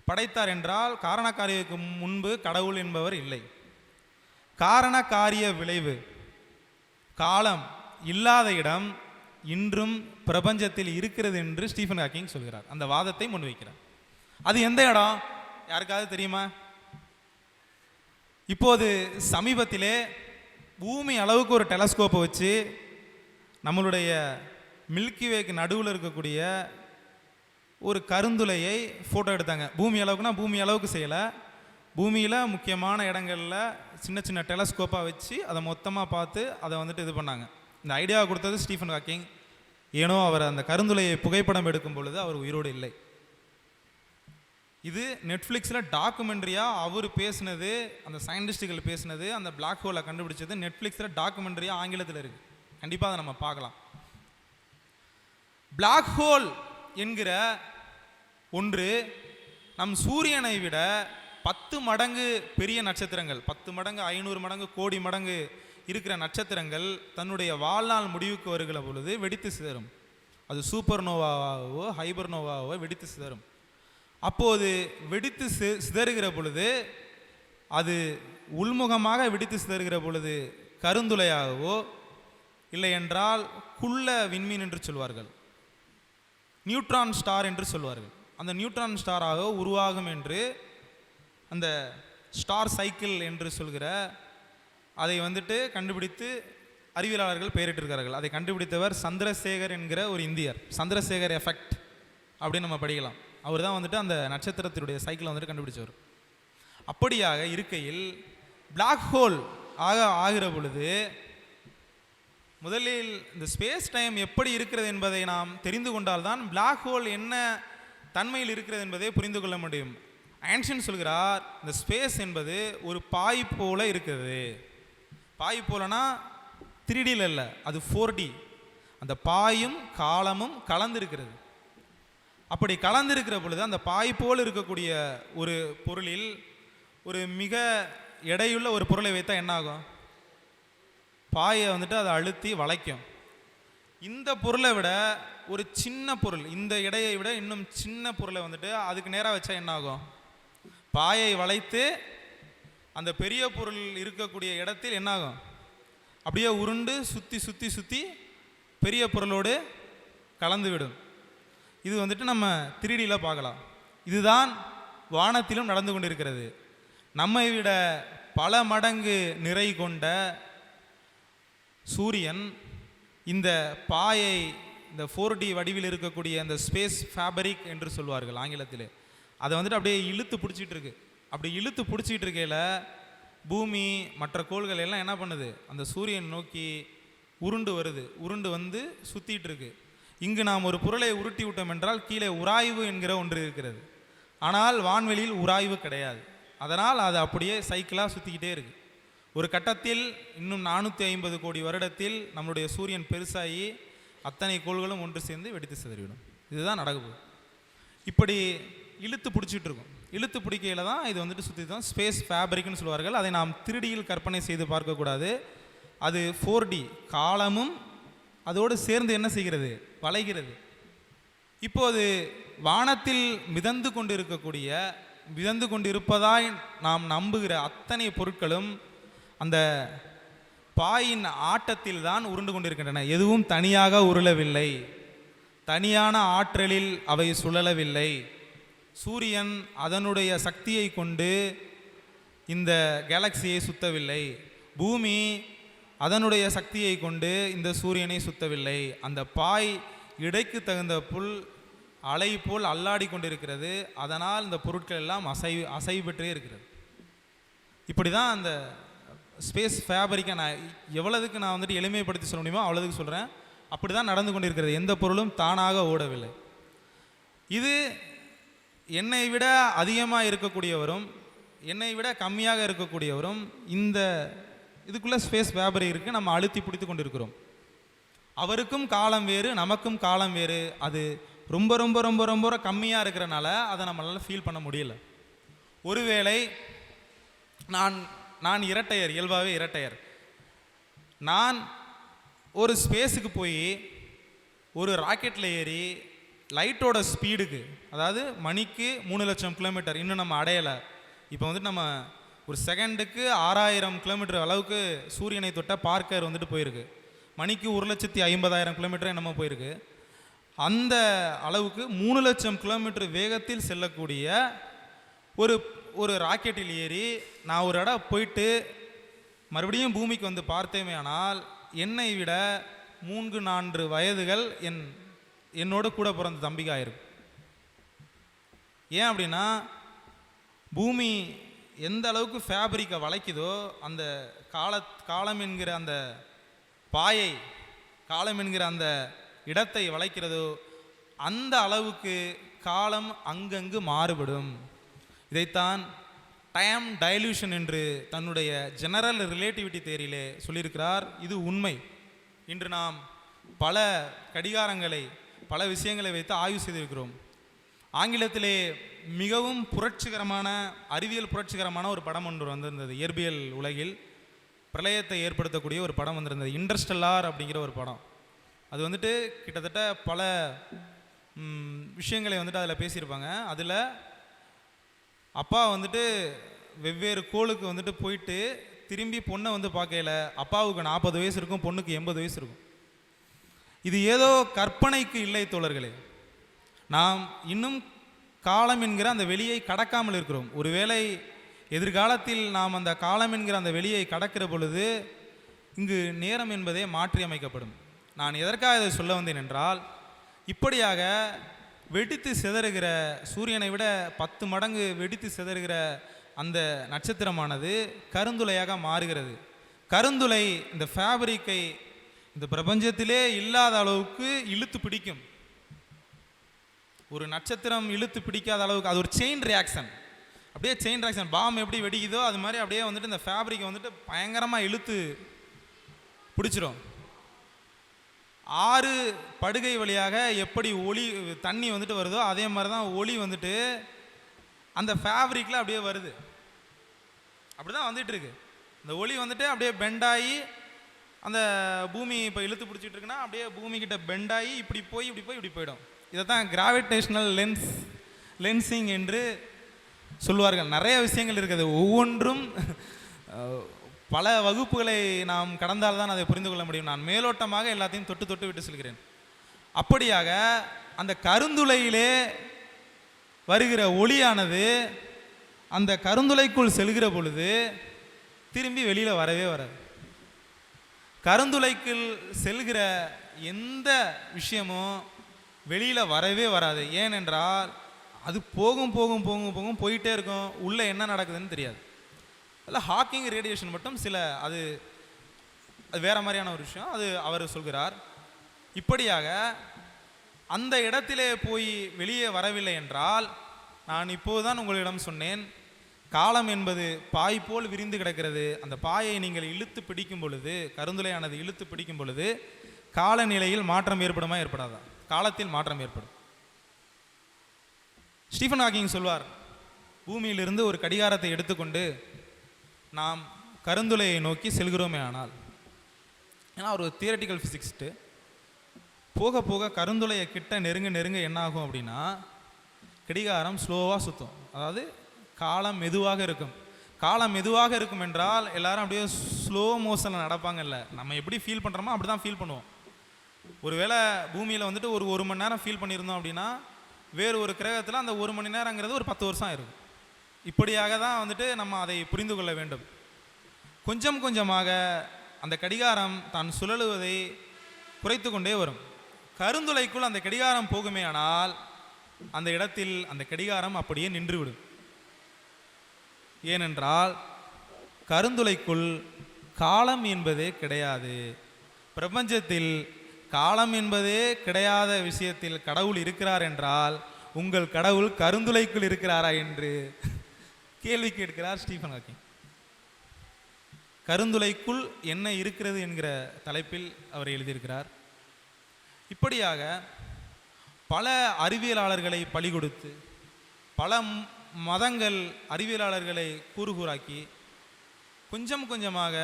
படைத்தார் என்றால் காரண காரியக்கு முன்பு கடவுள் என்பவர் இல்லை. காரண காரிய விளைவு காலம் இல்லாத இடம் இன்றும் பிரபஞ்சத்தில் இருக்கிறது என்று ஸ்டீஃபன் ஹாக்கிங் சொல்கிறார். அந்த வாதத்தை முன்வைக்கிறார். அது எந்த இடம் யாருக்காவது தெரியுமா? இப்போது சமீபத்திலே பூமி அளவுக்கு ஒரு டெலஸ்கோப்பை வச்சு நம்மளுடைய மில்கிவேக்கு நடுவில் இருக்கக்கூடிய ஒரு கருந்துளையை ஃபோட்டோ எடுத்தாங்க. பூமி அளவுக்குனா பூமி அளவுக்கு செய்யலை, பூமியில் முக்கியமான இடங்களில் சின்ன சின்ன டெலஸ்கோப்பாக வச்சு அதை மொத்தமாக பார்த்து அதை வந்துட்டு இது பண்ணாங்க. இந்த ஐடியாவை கொடுத்தது ஸ்டீஃபன் ஹாக்கிங். ஏனோ அவர் அந்த கருந்துளையை புகைப்படம் எடுக்கும் பொழுது அவர் உயிரோடு இல்லை. இது நெட்ஃப்ளிக்ஸில் டாக்குமெண்ட்ரியாக அவர் பேசினது, அந்த சயின்டிஸ்டுகள் பேசினது, அந்த பிளாக் ஹோலை கண்டுபிடிச்சது நெட்ஃப்ளிக்ஸில் டாக்குமெண்ட்ரியாக ஆங்கிலத்தில் இருக்குது. கண்டிப்பாக அதை நம்ம பார்க்கலாம். பிளாக் ஹோல் என்கிற ஒன்று நம் சூரியனை விட 10 மடங்கு பெரிய நட்சத்திரங்கள், 10 மடங்கு 500 மடங்கு கோடி மடங்கு இருக்கிற நட்சத்திரங்கள் தன்னுடைய வாழ்நாள் முடிவுக்கு வருகிற பொழுது வெடித்து சிதறும். அது சூப்பர் நோவாவோ ஹைபர் நோவாவோ வெடித்து சிதறும். அப்போது வெடித்து சிதறுகிற பொழுது, அது உள்முகமாக வெடித்து சிதறுகிற பொழுது கருந்துளையாகவோ இல்லை என்றால் குள்ள விண்மீன் என்று சொல்வார்கள், நியூட்ரான் ஸ்டார் என்று சொல்வார்கள். அந்த நியூட்ரான் ஸ்டாராக உருவாகும் என்று அந்த ஸ்டார் சைக்கிள் என்று சொல்கிற அதை வந்துட்டு கண்டுபிடித்து அறிவியலாளர்கள் பெயரிட்டிருக்கிறார்கள். அதை கண்டுபிடித்தவர் சந்திரசேகர் என்கிற ஒரு இந்தியர். சந்திரசேகர் எஃபெக்ட் அப்படின்னு நம்ம படிக்கலாம். அவர் தான் வந்துட்டு அந்த நட்சத்திரத்தினுடைய சைக்கிளை வந்துட்டு கண்டுபிடிச்சவர். அப்படியாக இருக்கையில் பிளாக் ஹோல் ஆகிற பொழுது முதலில் இந்த ஸ்பேஸ் டைம் எப்படி இருக்கிறது என்பதை நாம் தெரிந்து கொண்டால்தான் பிளாக் ஹோல் என்ன தன்மையில் இருக்கிறது என்பதை புரிந்து கொள்ள முடியும். ஐன்ஸ்டீன் சொல்கிறார், இந்த ஸ்பேஸ் என்பது ஒரு பாய் போல இருக்குது. பாய் போலனா 3Dயில் இல்லை, அது 4D. அந்த பாயும் காலமும் கலந்திருக்கிறது. அப்படி கலந்திருக்கிற பொழுது அந்த பாய் போல் இருக்கக்கூடிய ஒரு பொருளில் ஒரு மிக எடையுள்ள ஒரு பொருளை வைத்தால் என்ன ஆகும்? பாயை வந்துட்டு அதை அழுத்தி வளைக்கும். இந்த பொருளை விட ஒரு சின்ன பொருள், இந்த எடையை விட இன்னும் சின்ன பொருளை வந்துட்டு அதுக்கு நேராக வச்சா என்ன ஆகும்? பாயை வளைத்து அந்த பெரிய பொருள் இருக்கக்கூடிய இடத்தில் என்ன ஆகும்? அப்படியே உருண்டு சுற்றி சுற்றி சுற்றி பெரிய பொருளோடு கலந்துவிடும். இது வந்துட்டு நம்ம 3Dயில் பார்க்கலாம். இதுதான் வானத்திலும் நடந்து கொண்டிருக்கிறது. நம்மை விட பல மடங்கு நிறை கொண்ட சூரியன் இந்த பாயை, இந்த 4D வடிவில் இருக்கக்கூடிய அந்த ஸ்பேஸ் ஃபேப்ரிக் என்று சொல்வார்கள் ஆங்கிலத்தில், அதை வந்துட்டு அப்படியே இழுத்து பிடிச்சிட்டு இருக்கு. அப்படி இழுத்து பிடிச்சிட்டு இருக்கையில் பூமி மற்ற கோள்கள் எல்லாம் என்ன பண்ணுது? அந்த சூரியன் நோக்கி உருண்டு வருது. உருண்டு வந்து சுற்றிட்டு இருக்கு. இங்கு நாம் ஒரு பொருளை உருட்டி விட்டோம் என்றால் கீழே உராய்வு என்கிற ஒன்று இருக்கிறது. ஆனால் வான்வெளியில் உராய்வு கிடையாது. அதனால் அது அப்படியே சைக்கிளாக சுற்றிக்கிட்டே இருக்குது. ஒரு கட்டத்தில் இன்னும் 450 கோடி வருடத்தில் நம்மளுடைய சூரியன் பெருசாகி அத்தனை கோள்களும் ஒன்று சேர்ந்து வெடித்து சிதறிவிடும். இதுதான் நடக்குது. இப்படி இழுத்து பிடிச்சிட்டு இருக்கும். இழுத்து பிடிக்கையில் தான் இது வந்துட்டு சுற்றி தான் ஸ்பேஸ் ஃபேப்ரிக்னு சொல்வார்கள். அதை நாம் 3Dயில் கற்பனை செய்து பார்க்கக்கூடாது. அது 4D. காலமும் அதோடு சேர்ந்து என்ன செய்கிறது? வளைகிறது. இப்போது வானத்தில் மிதந்து கொண்டிருப்பதாய் நாம் நம்புகிற அத்தனை பொருட்களும் அந்த பாயின் ஆட்டத்தில் தான் உருண்டு கொண்டிருக்கின்றன. எதுவும் தனியாக உருளவில்லை, தனியான ஆற்றலில் அவை சுழலவில்லை. சூரியன் அதனுடைய சக்தியை கொண்டு இந்த கேலக்சியை சுத்தவில்லை. பூமி அதனுடைய சக்தியை கொண்டு இந்த சூரியனை சுத்தவில்லை. அந்த பாய் இடைக்கு தகுந்த புல் அலை போல் அல்லாடி கொண்டிருக்கிறது. அதனால் இந்த பொருட்கள் எல்லாம் அசைவு பெற்றே இருக்கிறது. இப்படி தான் அந்த ஸ்பேஸ் ஃபேப்ரிக்கை நான் எவ்வளவுக்கு நான் வந்துட்டு எளிமைப்படுத்தி சொல்ல முடியுமோ அவ்வளவுக்கு சொல்கிறேன். அப்படி தான் நடந்து கொண்டிருக்கிறது. எந்த பொருளும் தானாக ஓடவில்லை. இது என்னை விட அதிகமாக இருக்கக்கூடியவரும் என்னை விட கம்மியாக இருக்கக்கூடியவரும் இந்த இதுக்குள்ளே ஸ்பேஸ் வியாபாரி இருக்குது, நம்ம அழுத்தி பிடித்து கொண்டு இருக்கிறோம். அவருக்கும் காலம் வேறு, நமக்கும் காலம் வேறு. அது ரொம்ப ரொம்ப ரொம்ப ரொம்ப கம்மியாக இருக்கிறனால அதை நம்மளால் ஃபீல் பண்ண முடியல. ஒருவேளை நான் இரட்டையர், இயல்பாகவே இரட்டையர். நான் ஒரு ஸ்பேஸுக்கு போய் ஒரு ராக்கெட்டில் ஏறி லைட்டோட ஸ்பீடுக்கு, அதாவது மணிக்கு 3 லட்சம் கிலோமீட்டர் இன்னும் நம்ம அடையலை. இப்போ வந்துட்டு நம்ம ஒரு செகண்டுக்கு 6000 கிலோமீட்டர் அளவுக்கு சூரியனை தொட்ட பார்க்கர் வந்துட்டு போயிருக்கு. மணிக்கு 1,50,000 கிலோமீட்டர் என்னமோ போயிருக்கு. அந்த அளவுக்கு 3 லட்சம் கிலோமீட்டர் வேகத்தில் செல்லக்கூடிய ஒரு ராக்கெட்டில் ஏறி நான் ஒரு இடம் போயிட்டு மறுபடியும் பூமிக்கு வந்து பார்த்தேமே ஆனால் என்னை விட 3-4 வயதுகள் என்னோட கூட பிறந்த தம்பிக்கு ஆயிருக்கு. ஏன் அப்படின்னா, பூமி எந்த அளவுக்கு ஃபேப்ரிக்கை வளைக்குதோ, அந்த காலம் என்கிற அந்த பாயை, காலம் என்கிற அந்த இடத்தை வளைக்கிறதோ, அந்த அளவுக்கு காலம் அங்கங்கு மாறுபடும். இதைத்தான் டைம் டைல்யூஷன் என்று தன்னுடைய ஜெனரல் ரிலேட்டிவிட்டி தேரியிலே சொல்லியிருக்கிறார். இது உண்மை. இன்று நாம் பல கடிகாரங்களை, பல விஷயங்களை வைத்து ஆய்வு செய்திருக்கிறோம். ஆங்கிலத்திலே மிகவும் புரட்சிகரமான, அறிவியல் புரட்சிகரமான ஒரு படம் ஒன்று வந்திருந்தது. இயற்பியல் உலகில் பிரளயத்தை ஏற்படுத்தக்கூடிய ஒரு படம் வந்திருந்தது, இன்டர்ஸ்டெல்லார் அப்படிங்கிற ஒரு படம். அது வந்துட்டு கிட்டத்தட்ட பல விஷயங்களை வந்துட்டு அதில் பேசியிருப்பாங்க. அதில் அப்பா வந்துட்டு வெவ்வேறு கோளுக்கு வந்துட்டு போயிட்டு திரும்பி பொண்ணை வந்து பார்க்கையில் அப்பாவுக்கு 40 வயசு இருக்கும், பொண்ணுக்கு 80 வயசு இருக்கும். இது ஏதோ கற்பனைக்கு இல்லை தோழர்களே. நாம் இன்னும் காலம் என்கிற அந்த வெளியை கடக்காமல் இருக்கிறோம். ஒருவேளை எதிர்காலத்தில் நாம் அந்த காலம் என்கிற அந்த வெளியை கடக்கிற பொழுது இங்கு நேரம் என்பதே மாற்றி அமைக்கப்படும். நான் எதற்காக இதை சொல்ல வந்தேன் என்றால், இப்படியாக வெடித்து சிதறுகிற, சூரியனை விட 10 மடங்கு வெடித்து சிதறுகிற அந்த நட்சத்திரமானது கருந்துளையாக மாறுகிறது. கருந்துளை இந்த ஃபேப்ரிக்கை இந்த பிரபஞ்சத்திலே இல்லாத அளவுக்கு இழுத்து பிடிக்கும். ஒரு நட்சத்திரம் இழுத்து பிடிக்காத அளவுக்கு அது ஒரு செயின் ரியாக்ஷன். அப்படியே செயின் ரியாக்ஷன், பாம் எப்படி வெடிக்குதோ அது மாதிரி அப்படியே வந்துட்டு இந்த ஃபேப்ரிக்கை வந்துட்டு பயங்கரமாக இழுத்து பிடிச்சிரும். 6 படுகை வழியாக எப்படி ஒளி தண்ணி வந்துட்டு வருதோ அதே மாதிரி தான் ஒளி வந்துட்டு அந்த ஃபேப்ரிக்கில் அப்படியே வருது. அப்படி தான் வந்துட்டு இருக்கு. இந்த ஒளி வந்துட்டு அப்படியே பெண்டாகி அந்த பூமி இப்போ இழுத்து பிடிச்சிட்டு இருக்குன்னா அப்படியே பூமிக்கிட்ட பெண்டாகி இப்படி போய் இப்படி போயிடும். இதை தான் கிராவிடேஷனல் லென்சிங் என்று சொல்லுவார்கள். நிறைய விஷயங்கள் இருக்குது. ஒவ்வொன்றும் பல வகுப்புகளை நாம் கடந்தால்தான் அதை புரிந்து கொள்ள முடியும். நான் மேலோட்டமாக எல்லாத்தையும் தொட்டு விட்டு செல்கிறேன். அப்படியாக அந்த கருந்துளையிலே வருகிற ஒளியானது அந்த கருந்துளைக்குள் செல்கிற பொழுது திரும்பி வெளியில் வரவே வராது. கருந்துளைக்குள் செல்கிற எந்த விஷயமும் வெளியில் வரவே வராது. ஏனென்றால் அது போகும் போயிட்டே இருக்கும். உள்ளே என்ன நடக்குதுன்னு தெரியாது. அதில் ஹாக்கிங் ரேடியேஷன் மட்டும் சில அது வேறு மாதிரியான ஒரு விஷயம், அது அவர் சொல்கிறார். இப்படியாக அந்த இடத்திலே போய் வெளியே வரவில்லை என்றால், நான் இப்போதுதான் உங்களிடம் சொன்னேன், காலம் என்பது பாய் போல் விரிந்து கிடக்கிறது. அந்த பாயை நீங்கள் இழுத்து பிடிக்கும் பொழுது, கருந்துளையானது இழுத்து பிடிக்கும் பொழுது காலநிலையில் மாற்றம் ஏற்படுமா ஏற்படாதா? காலத்தில் மாற்றம் ஏற்படும். ஸ்டீஃபன் ஹாக்கிங் சொல்வார், பூமியிலிருந்து ஒரு கடிகாரத்தை எடுத்துக்கொண்டு நாம் கருந்துளையை நோக்கி செல்கிறோமே ஆனால், ஏன்னா ஒரு தியரட்டிக்கல் ஃபிசிக்ஸ்ட்டு, போக போக கருந்துளையை கிட்ட நெருங்க என்ன ஆகும் அப்படின்னா, கடிகாரம் ஸ்லோவாக சுற்றும். அதாவது காலம் மெதுவாக இருக்கும். காலம் மெதுவாக இருக்கும் என்றால் எல்லாரும் அப்படியே ஸ்லோ மோஷனில் நடப்பாங்கல்ல. நம்ம எப்படி ஃபீல் பண்ணுறோமோ அப்படி தான் ஃபீல் பண்ணுவோம். ஒருவேளை பூமியில் வந்துட்டு ஒரு மணி நேரம் ஃபீல் பண்ணியிருந்தோம் அப்படின்னா, வேறு ஒரு கிரகத்தில் அந்த 1 மணி நேரங்கிறது ஒரு 10 வருஷம் ஆயிருக்கும். இப்படியாக தான் வந்துட்டு நம்ம அதை புரிந்து கொள்ள வேண்டும். கொஞ்சம் கொஞ்சமாக அந்த கடிகாரம் தான் சுழலுவதை குறைத்து கொண்டே வரும். கருந்துளைக்குள் அந்த கடிகாரம் போகுமே ஆனால் அந்த இடத்தில் அந்த கடிகாரம் அப்படியே நின்றுவிடும். ஏனென்றால் கருந்துளைக்குள் காலம் என்பதே கிடையாது. பிரபஞ்சத்தில் காலம் என்பதே கிடையாத விஷயத்தில் கடவுள் இருக்கிறார் என்றால் உங்கள் கடவுள் கருந்துளைக்குள் இருக்கிறாரா என்று கேள்வி கேட்கிறார் ஸ்டீஃபன் ஹாக்கிங். கருந்துளைக்குள் என்ன இருக்கிறது என்கிற தலைப்பில் அவர் எழுதியிருக்கிறார். இப்படியாக பல அறிவியலாளர்களை பலி கொடுத்து, பல மதங்கள் அறிவியலாளர்களை கூறுகூறாக்கி, கொஞ்சம் கொஞ்சமாக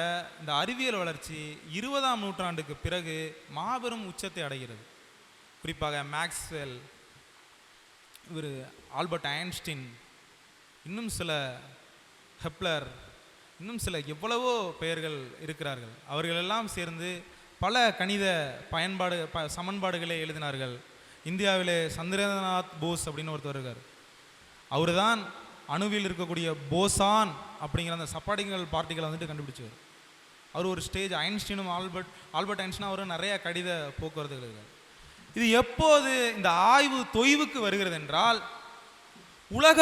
இந்த அறிவியல் வளர்ச்சி 20ஆம் நூற்றாண்டுக்கு பிறகு மாபெரும் உச்சத்தை அடைகிறது. குறிப்பாக மேக்ஸ்வெல், இவர் ஆல்பர்ட் ஐன்ஸ்டீன், இன்னும் சில ஹெப்லர், இன்னும் சில எவ்வளவோ பெயர்கள் இருக்கிறார்கள். அவர்களெல்லாம் சேர்ந்து பல கணித சமன்பாடுகளை எழுதினார்கள். இந்தியாவிலே சந்திரநாத் போஸ் அப்படின்னு ஒருத்தர் இருக்கார். அவர் தான் அணுவில் இருக்கக்கூடிய போசான் அப்படிங்கிற அந்த சப்பாடிகள் பார்ட்டிகளை வந்துட்டு கண்டுபிடிச்சவர். அவர் ஒரு ஸ்டேஜ். ஐன்ஸ்டீனும் ஆல்பர்ட் ஐன்ஸ்டீனும் அவரும் நிறைய கடித போக்குவரத்துகள் இருக்கார். இது எப்போது இந்த ஆய்வு தொய்வுக்கு வருகிறது என்றால், உலக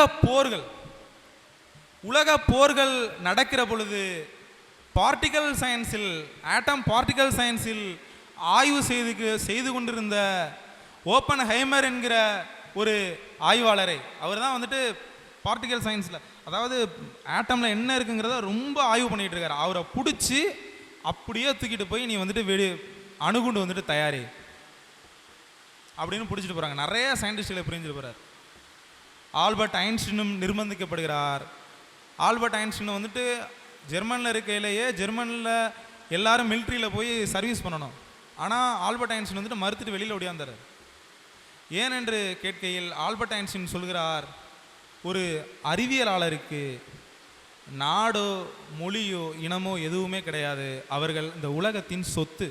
போர்கள் நடக்கிற பொழுது பார்ட்டிகல் சயின்ஸில், ஆட்டம் பார்ட்டிகல் சயின்ஸில் ஆய்வு செய்து கொண்டிருந்த ஓப்பன் ஹைமர் என்கிற ஒரு ஆய்வாளரை, அவர் தான் வந்துட்டு பார்ட்டிகல் சயின்ஸில், அதாவது ஆட்டமில் என்ன இருக்குங்கிறத ரொம்ப ஆய்வு பண்ணிகிட்டு இருக்கார். அவரை பிடிச்சி அப்படியே தூக்கிட்டு போய் நீ வந்துட்டு அணுகுண்டு வந்துட்டு தயாரி அப்படின்னு பிடிச்சிட்டு போகிறாங்க. நிறைய சயின்டிஸ்டுகளை புரிஞ்சுட்டு போகிறார். ஆல்பர்ட் ஐன்ஸ்டீனும் நிர்பந்திக்கப்படுகிறார். ஆல்பர்ட் ஐன்ஸ்டீன் வந்துட்டு ஜெர்மனில் இருக்கையிலேயே, ஜெர்மனில் எல்லாரும் மிலிட்ரியில் போய் சர்வீஸ் பண்ணணும். ஆனால் ஆல்பர்ட் ஐன்ஸ்டீன் வந்துட்டு மறுத்துட்டு வெளியில் ஓடியாந்தார். ஏனென்று கேட்கையில் ஆல்பர்ட் ஐன்ஸ்டீன் சொல்கிறார், ஒரு அறிவியலாளருக்கு நாடோ மொழியோ இனமோ எதுவுமே கிடையாது. அவர்கள் இந்த உலகத்தின் சொத்து.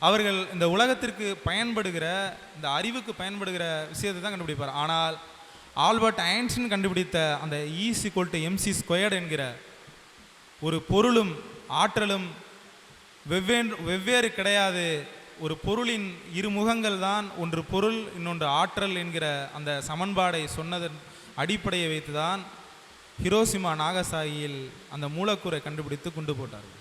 அவர்கள் இந்த உலகத்திற்கு பயன்படுகிற, இந்த அறிவுக்கு பயன்படுகிற விஷயத்தை தான் கண்டுபிடிப்பார். ஆனால் ஆல்பர்ட் ஐன்ஸ்டீன் கண்டுபிடித்த அந்த E=mc² என்கிற ஒரு பொருளும் ஆற்றலும் வெவ்வேறு கிடையாது. ஒரு பொருளின் இரு முகங்கள் தான், ஒன்று பொருள் இன்னொன்று ஆற்றல் என்கிற அந்த சமன்பாடை சொன்னதன் அடிப்படையை வைத்துதான் ஹிரோஷிமா நாகசாகியில் அந்த மூலக்கூறை கண்டுபிடித்து குண்டு போட்டார்கள்.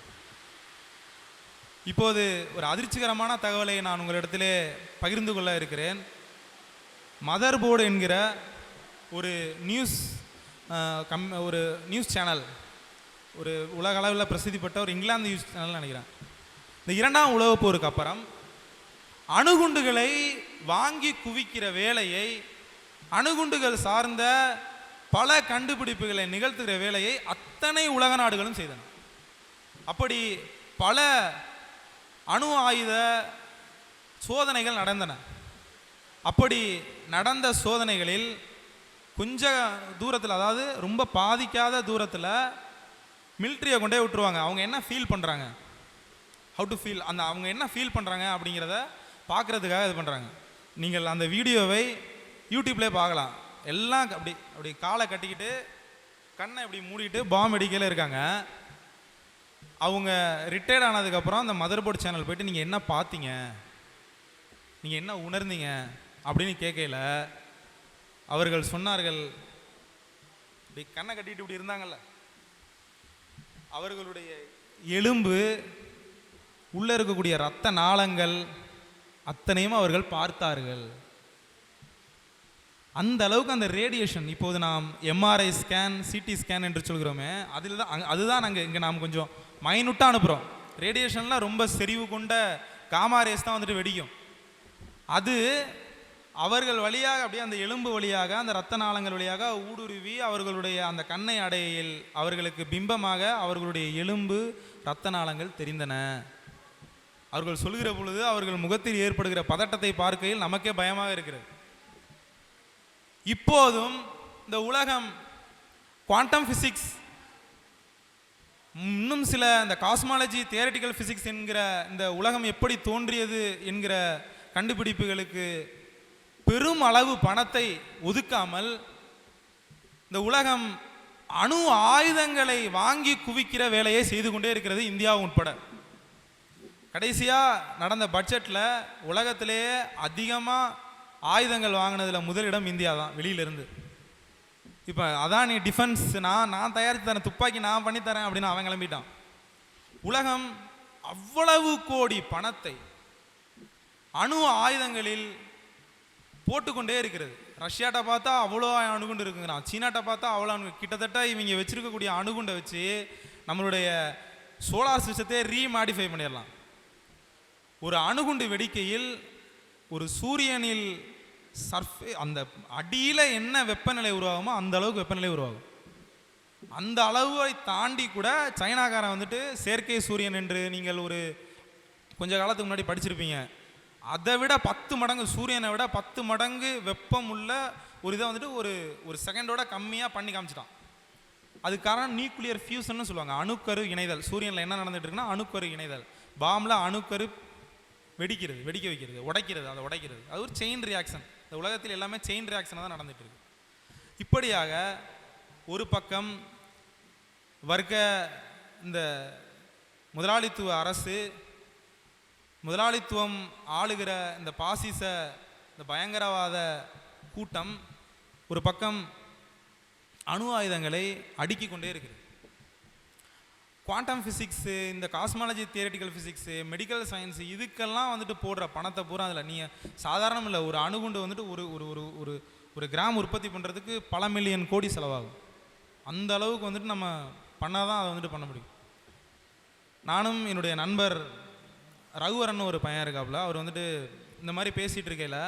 இப்போது ஒரு அதிர்ச்சிகரமான தகவலை நான் உங்களிடத்திலே பகிர்ந்து கொள்ள இருக்கிறேன். மதர் போர்டு என்கிற ஒரு நியூஸ் சேனல், ஒரு உலக அளவில் பிரசித்தி பெற்ற ஒரு இங்கிலாந்து நியூஸ் சேனல் நினைக்கிறேன். இந்த 2ஆம் உலகப் போருக்கு அப்புறம் அணுகுண்டுகளை வாங்கி குவிக்கிற வேலையை, அணுகுண்டுகள் சார்ந்த பல கண்டுபிடிப்புகளை நிகழ்த்துகிற வேலையை அத்தனை உலக நாடுகளும் செய்தன. அப்படி பல அணு ஆயுத சோதனைகள் நடந்தன. அப்படி நடந்த சோதனைகளில் கொஞ்ச தூரத்தில், அதாவது ரொம்ப பாதிக்காத தூரத்தில் மிலிட்ரியை கொண்டே விட்டுருவாங்க. அவங்க என்ன ஃபீல் பண்ணுறாங்க, ஹவு டு ஃபீல், அந்த அவங்க என்ன ஃபீல் பண்ணுறாங்க அப்படிங்கிறத பார்க்குறதுக்காக இது பண்ணுறாங்க. நீங்கள் அந்த வீடியோவை யூடியூப்லேயே பார்க்கலாம். எல்லாம் அப்படி காலை கட்டிக்கிட்டு கண்ணை இப்படி மூடிட்டு பாம்பு அடிக்கையில் இருக்காங்க. அவங்க ரிட்டையர்ட் ஆனதுக்கப்புறம் அந்த மதர் போர்டு சேனல் போய்ட்டு நீங்கள் என்ன பார்த்தீங்க, நீங்கள் என்ன உணர்ந்தீங்க அப்படின்னு கேட்கல, அவர்கள் சொன்னார்கள், இப்படி கண்ணை கட்டிட்டு இப்படி இருந்தாங்கல்ல, அவர்களுடைய எலும்பு உள்ள இருக்கக்கூடிய இரத்த நாளங்கள் அத்தனையும் அவர்கள் பார்த்தார்கள். அந்த அளவுக்கு அந்த ரேடியேஷன், இப்போது நாம் எம்ஆர்ஐ ஸ்கேன், சிடி ஸ்கேன் என்று சொல்கிறோமே, அதுதான் இங்கே நாம் கொஞ்சம் மைனூட்டாக அனுப்புகிறோம். ரேடியேஷன்லாம் ரொம்ப செறிவு கொண்ட காமா ரேஸ் தான் வந்துட்டு வெடிக்கும். அது அவர்கள் வழியாக அப்படியே அந்த எலும்பு வழியாக, அந்த இரத்த நாளங்கள் வழியாக ஊடுருவி அவர்களுடைய அந்த கண்ணை அடையில் அவர்களுக்கு பிம்பமாக அவர்களுடைய எலும்பு இரத்த நாளங்கள் தெரிந்தன. அவர்கள் சொல்கிற பொழுது அவர்கள் முகத்தில் ஏற்படுகிற பதட்டத்தை பார்க்கையில் நமக்கே பயமாக இருக்கிறது. இப்போதும் இந்த உலகம் குவாண்டம் பிசிக்ஸ், இன்னும் சில இந்த காஸ்மாலஜி, தியரிட்டிக்கல் பிசிக்ஸ் என்கிற இந்த உலகம் எப்படி தோன்றியது என்கிற கண்டுபிடிப்புகளுக்கு பெரும் அளவு பணத்தை ஒதுக்காமல் இந்த உலகம் அணு ஆயுதங்களை வாங்கி குவிக்கிற வேலையை செய்து கொண்டே இருக்கிறது, இந்தியா உட்பட. கடைசியாக நடந்த பட்ஜெட்டில் உலகத்திலேயே அதிகமாக ஆயுதங்கள் வாங்கினதில் முதலிடம் இந்தியா தான், வெளியிலிருந்து. இப்போ அதான் நீ டிஃபென்ஸ் நான் தயாரித்து தரேன், துப்பாக்கி நான் பண்ணித்தரேன் அப்படின்னு அவன் கிளம்பிட்டான். உலகம் அவ்வளவு கோடி பணத்தை அணு ஆயுதங்களில் போட்டுக்கொண்டே இருக்கிறது. ரஷ்யாட்ட பார்த்தா அவ்வளோ அணுகுண்டு இருக்குங்கிறான், சீனாட்ட பார்த்தா அவ்வளோ கிட்டத்தட்ட இவங்க வச்சிருக்கக்கூடிய அணுகுண்டை வச்சு நம்மளுடைய சோலார் சிஸ்டத்தை ரீமாடிஃபை பண்ணிடலாம். ஒரு அணுகுண்டு வெடிக்கையில் ஒரு சூரியனில் அந்த அடியில் என்ன வெப்பநிலை உருவாகுமோ அந்த அளவுக்கு வெப்பநிலை உருவாகும். அந்த அளவை தாண்டி கூட சைனாக்காரன் வந்துட்டு செயற்கை சூரியன் என்று நீங்கள் ஒரு கொஞ்ச காலத்துக்கு முன்னாடி படிச்சிருப்பீங்க, அதை விட 10 மடங்கு, சூரியனை விட 10 மடங்கு வெப்பம் உள்ள ஒரு இதை வந்துட்டு ஒரு செகண்டோட கம்மியாக பண்ணி காமிச்சிட்டான். அதுக்கு காரணம் நியூக்ளியர் ஃபியூஷன் சொல்லுவாங்க, அணுக்கரு இணைதல். சூரியனில் என்ன நடந்துட்டு இருக்குன்னா அணுக்கரு இணைதல். பாம்பில் அணுக்கரு வெடிக்க வைக்கிறது, உடைக்கிறது, அதை உடைக்கிறது. அது ஒரு செயின் ரியாக்ஷன். இந்த உலகத்தில் எல்லாமே செயின் ரியாக்ஷனாக தான் நடந்துட்டு இருக்கு. இப்படியாக ஒரு பக்கம் இந்த முதலாளித்துவ அரசு, முதலாளித்துவம் ஆளுகிற இந்த பாசிச இந்த பயங்கரவாத கூட்டம் ஒரு பக்கம் அணு ஆயுதங்களை அடுக்கி கொண்டே இருக்குது. குவாண்டம் ஃபிசிக்ஸு, இந்த cosmology, theoretical physics, medical science, இதுக்கெல்லாம் வந்துட்டு போடுற பணத்தை பூரா அதில் நீங்கள் சாதாரணம் இல்லை. ஒரு அணுகுண்டு வந்துட்டு ஒரு ஒரு ஒரு ஒரு கிராம் உற்பத்தி பண்ணுறதுக்கு பல மில்லியன் கோடி செலவாகும். அந்த அளவுக்கு வந்துட்டு நம்ம பண்ணால் தான் அதை வந்துட்டு பண்ண முடியும். நானும் என்னுடைய நண்பர் ரகுவரன் ஒரு பையன் இருக்காப்புல, அவர் வந்துட்டு இந்த மாதிரி பேசிகிட்டு இருக்கையில்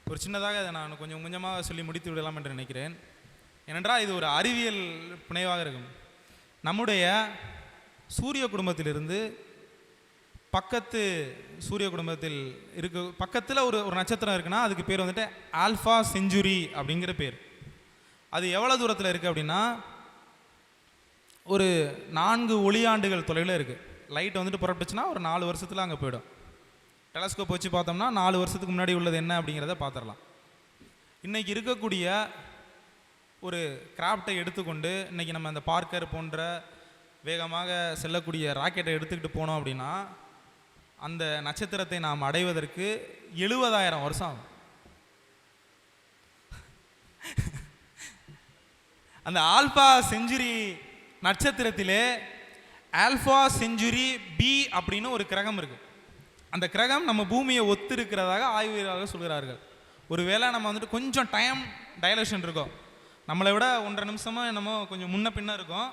ஒரு சின்னதாக அதை நான் கொஞ்சம் கொஞ்சமாக சொல்லி முடித்து விடலாம் என்று நினைக்கிறேன். ஏனென்றால் இது ஒரு அறிவியல் புனைவாக இருக்கும். நம்முடைய சூரிய குடும்பத்திலிருந்து பக்கத்து சூரிய குடும்பத்தில் பக்கத்தில் ஒரு நட்சத்திரம் இருக்குன்னா அதுக்கு பேர் வந்துட்டு ஆல்ஃபா செஞ்சுரி அப்படிங்கிற பேர். அது எவ்வளோ தூரத்தில் இருக்குது அப்படின்னா ஒரு 4 ஒளியாண்டுகள் தொலைவில் இருக்குது. லைட் வந்துட்டு புறப்பட்டுச்சுன்னா ஒரு 4 வருஷத்தில் அங்கே போயிடும். டெலஸ்கோப் வச்சு பார்த்தோம்னா 4 வருஷத்துக்கு முன்னாடி உள்ளது என்ன அப்படிங்கிறத பார்த்துடலாம். இன்றைக்கி இருக்கக்கூடிய ஒரு கிராஃப்டை எடுத்துக்கொண்டு இன்றைக்கி நம்ம அந்த பார்க்கர் போன்ற வேகமாக செல்லக்கூடிய ராக்கெட்டை எடுத்துக்கிட்டு போனோம் அப்படின்னா அந்த நட்சத்திரத்தை நாம் அடைவதற்கு 70,000 வருஷம் ஆகும். அந்த ஆல்பா செஞ்சுரி நட்சத்திரத்திலே ஆல்பா செஞ்சுரி பி அப்படின்னு ஒரு கிரகம் இருக்குது. அந்த கிரகம் நம்ம பூமியை ஒத்து இருக்கிறதாக ஆய்வாளர்கள் சொல்கிறார்கள். ஒருவேளை நம்ம வந்துட்டு கொஞ்சம் டைம் டைலேஷன் இருக்கும், நம்மளை விட 1.5 நிமிஷமோ என்னமோ கொஞ்சம் முன்ன பின்ன இருக்கும்,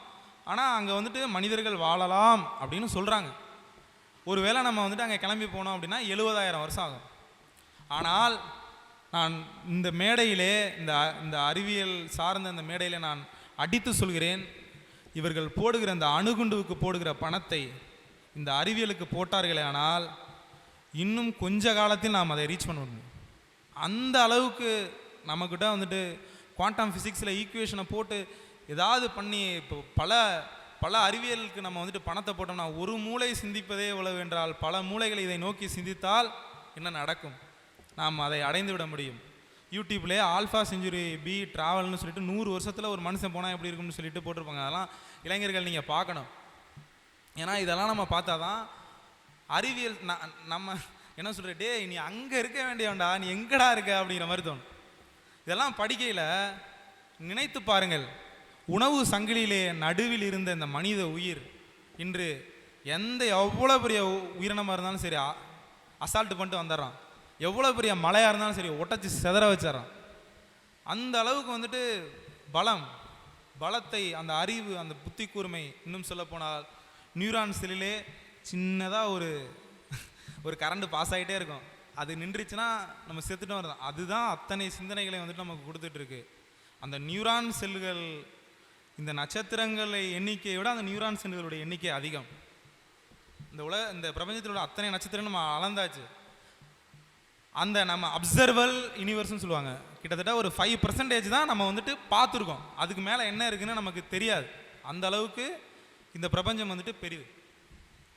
ஆனால் அங்கே வந்துட்டு மனிதர்கள் வாழலாம் அப்படின்னு சொல்கிறாங்க. ஒருவேளை நம்ம வந்துட்டு அங்கே கிளம்பி போனோம் அப்படின்னா 70,000 வருஷம் ஆகும். ஆனால் நான் இந்த மேடையிலே இந்த அறிவியல் சார்ந்த இந்த மேடையிலே நான் அடித்து சொல்கிறேன், இவர்கள் போடுகிற இந்த அணுகுண்டுவுக்கு போடுகிற பணத்தை இந்த அறிவியலுக்கு போட்டார்களே ஆனால் இன்னும் கொஞ்ச காலத்தில் நாம் அதை ரீச் பண்ண முடியும். அந்த அளவுக்கு நம்மக்கிட்ட வந்துட்டு குவாண்டம் ஃபிசிக்ஸில் ஈக்குவேஷனை போட்டு ஏதாவது பண்ணி இப்போ பல அறிவியலுக்கு நம்ம வந்துட்டு பணத்தை போட்டோம்னா ஒரு மூளை சிந்திப்பதே உழவு என்றால் பல மூளைகளை இதை நோக்கி சிந்தித்தால் என்ன நடக்கும்? நாம் அதை அடைந்து விட முடியும். யூடியூப்லேயே ஆல்ஃபா செஞ்சுரி பி ட்ராவல்னு சொல்லிட்டு 100 வருஷத்தில் ஒரு மனுஷன் போனால் எப்படி இருக்கும்னு சொல்லிட்டு போட்டிருப்பாங்க. அதெல்லாம் இளைஞர்கள் நீங்கள் பார்க்கணும். ஏன்னா இதெல்லாம் நம்ம பார்த்தா தான் அறிவியல் நம்ம என்ன சொல்கிற, டே நீ அங்கே இருக்க வேண்டியவன்டா, நீ எங்கடா இருக்க அப்படிங்கிற மாதிரி தோணும். இதெல்லாம் படிக்கையில் நினைத்து பாருங்கள், உணவு சங்கிலியிலே நடுவில் இருந்த இந்த மனித உயிர் இன்று எவ்வளோ பெரிய உயிரினமாக இருந்தாலும் சரி அசால்ட்டு பண்ணிட்டு வந்துடுறான். எவ்வளோ பெரிய மழையாக இருந்தாலும் சரி ஒட்டச்சி செதற வச்சிடறான். அந்த அளவுக்கு வந்துட்டு பலத்தை, அந்த அறிவு, அந்த புத்தி கூர்மை, இன்னும் சொல்ல போனால் நியூரான் செல்லிலே சின்னதாக ஒரு கரண்ட் பாஸ் ஆகிட்டே இருக்கும். அது நின்றுச்சுன்னா நம்ம செத்துட்டும் வருது. அதுதான் அத்தனை சிந்தனைகளை வந்துட்டு நமக்கு கொடுத்துட்ருக்கு. அந்த நியூரான் செல்கள், இந்த நட்சத்திரங்களை எண்ணிக்கையை விட அந்த நியூரான் செல்களுடைய எண்ணிக்கை அதிகம். இந்த பிரபஞ்சத்தில் உள்ள அத்தனை நட்சத்திரம் நம்ம அளந்தாச்சு. அந்த நம்ம அப்சர்வல் யூனிவர்ஸ்னு சொல்லுவாங்க, கிட்டத்தட்ட ஒரு 5% தான் நம்ம வந்துட்டு பார்த்துருக்கோம். அதுக்கு மேலே என்ன இருக்குன்னு நமக்கு தெரியாது. அந்த அளவுக்கு இந்த பிரபஞ்சம் வந்துட்டு பெரியது.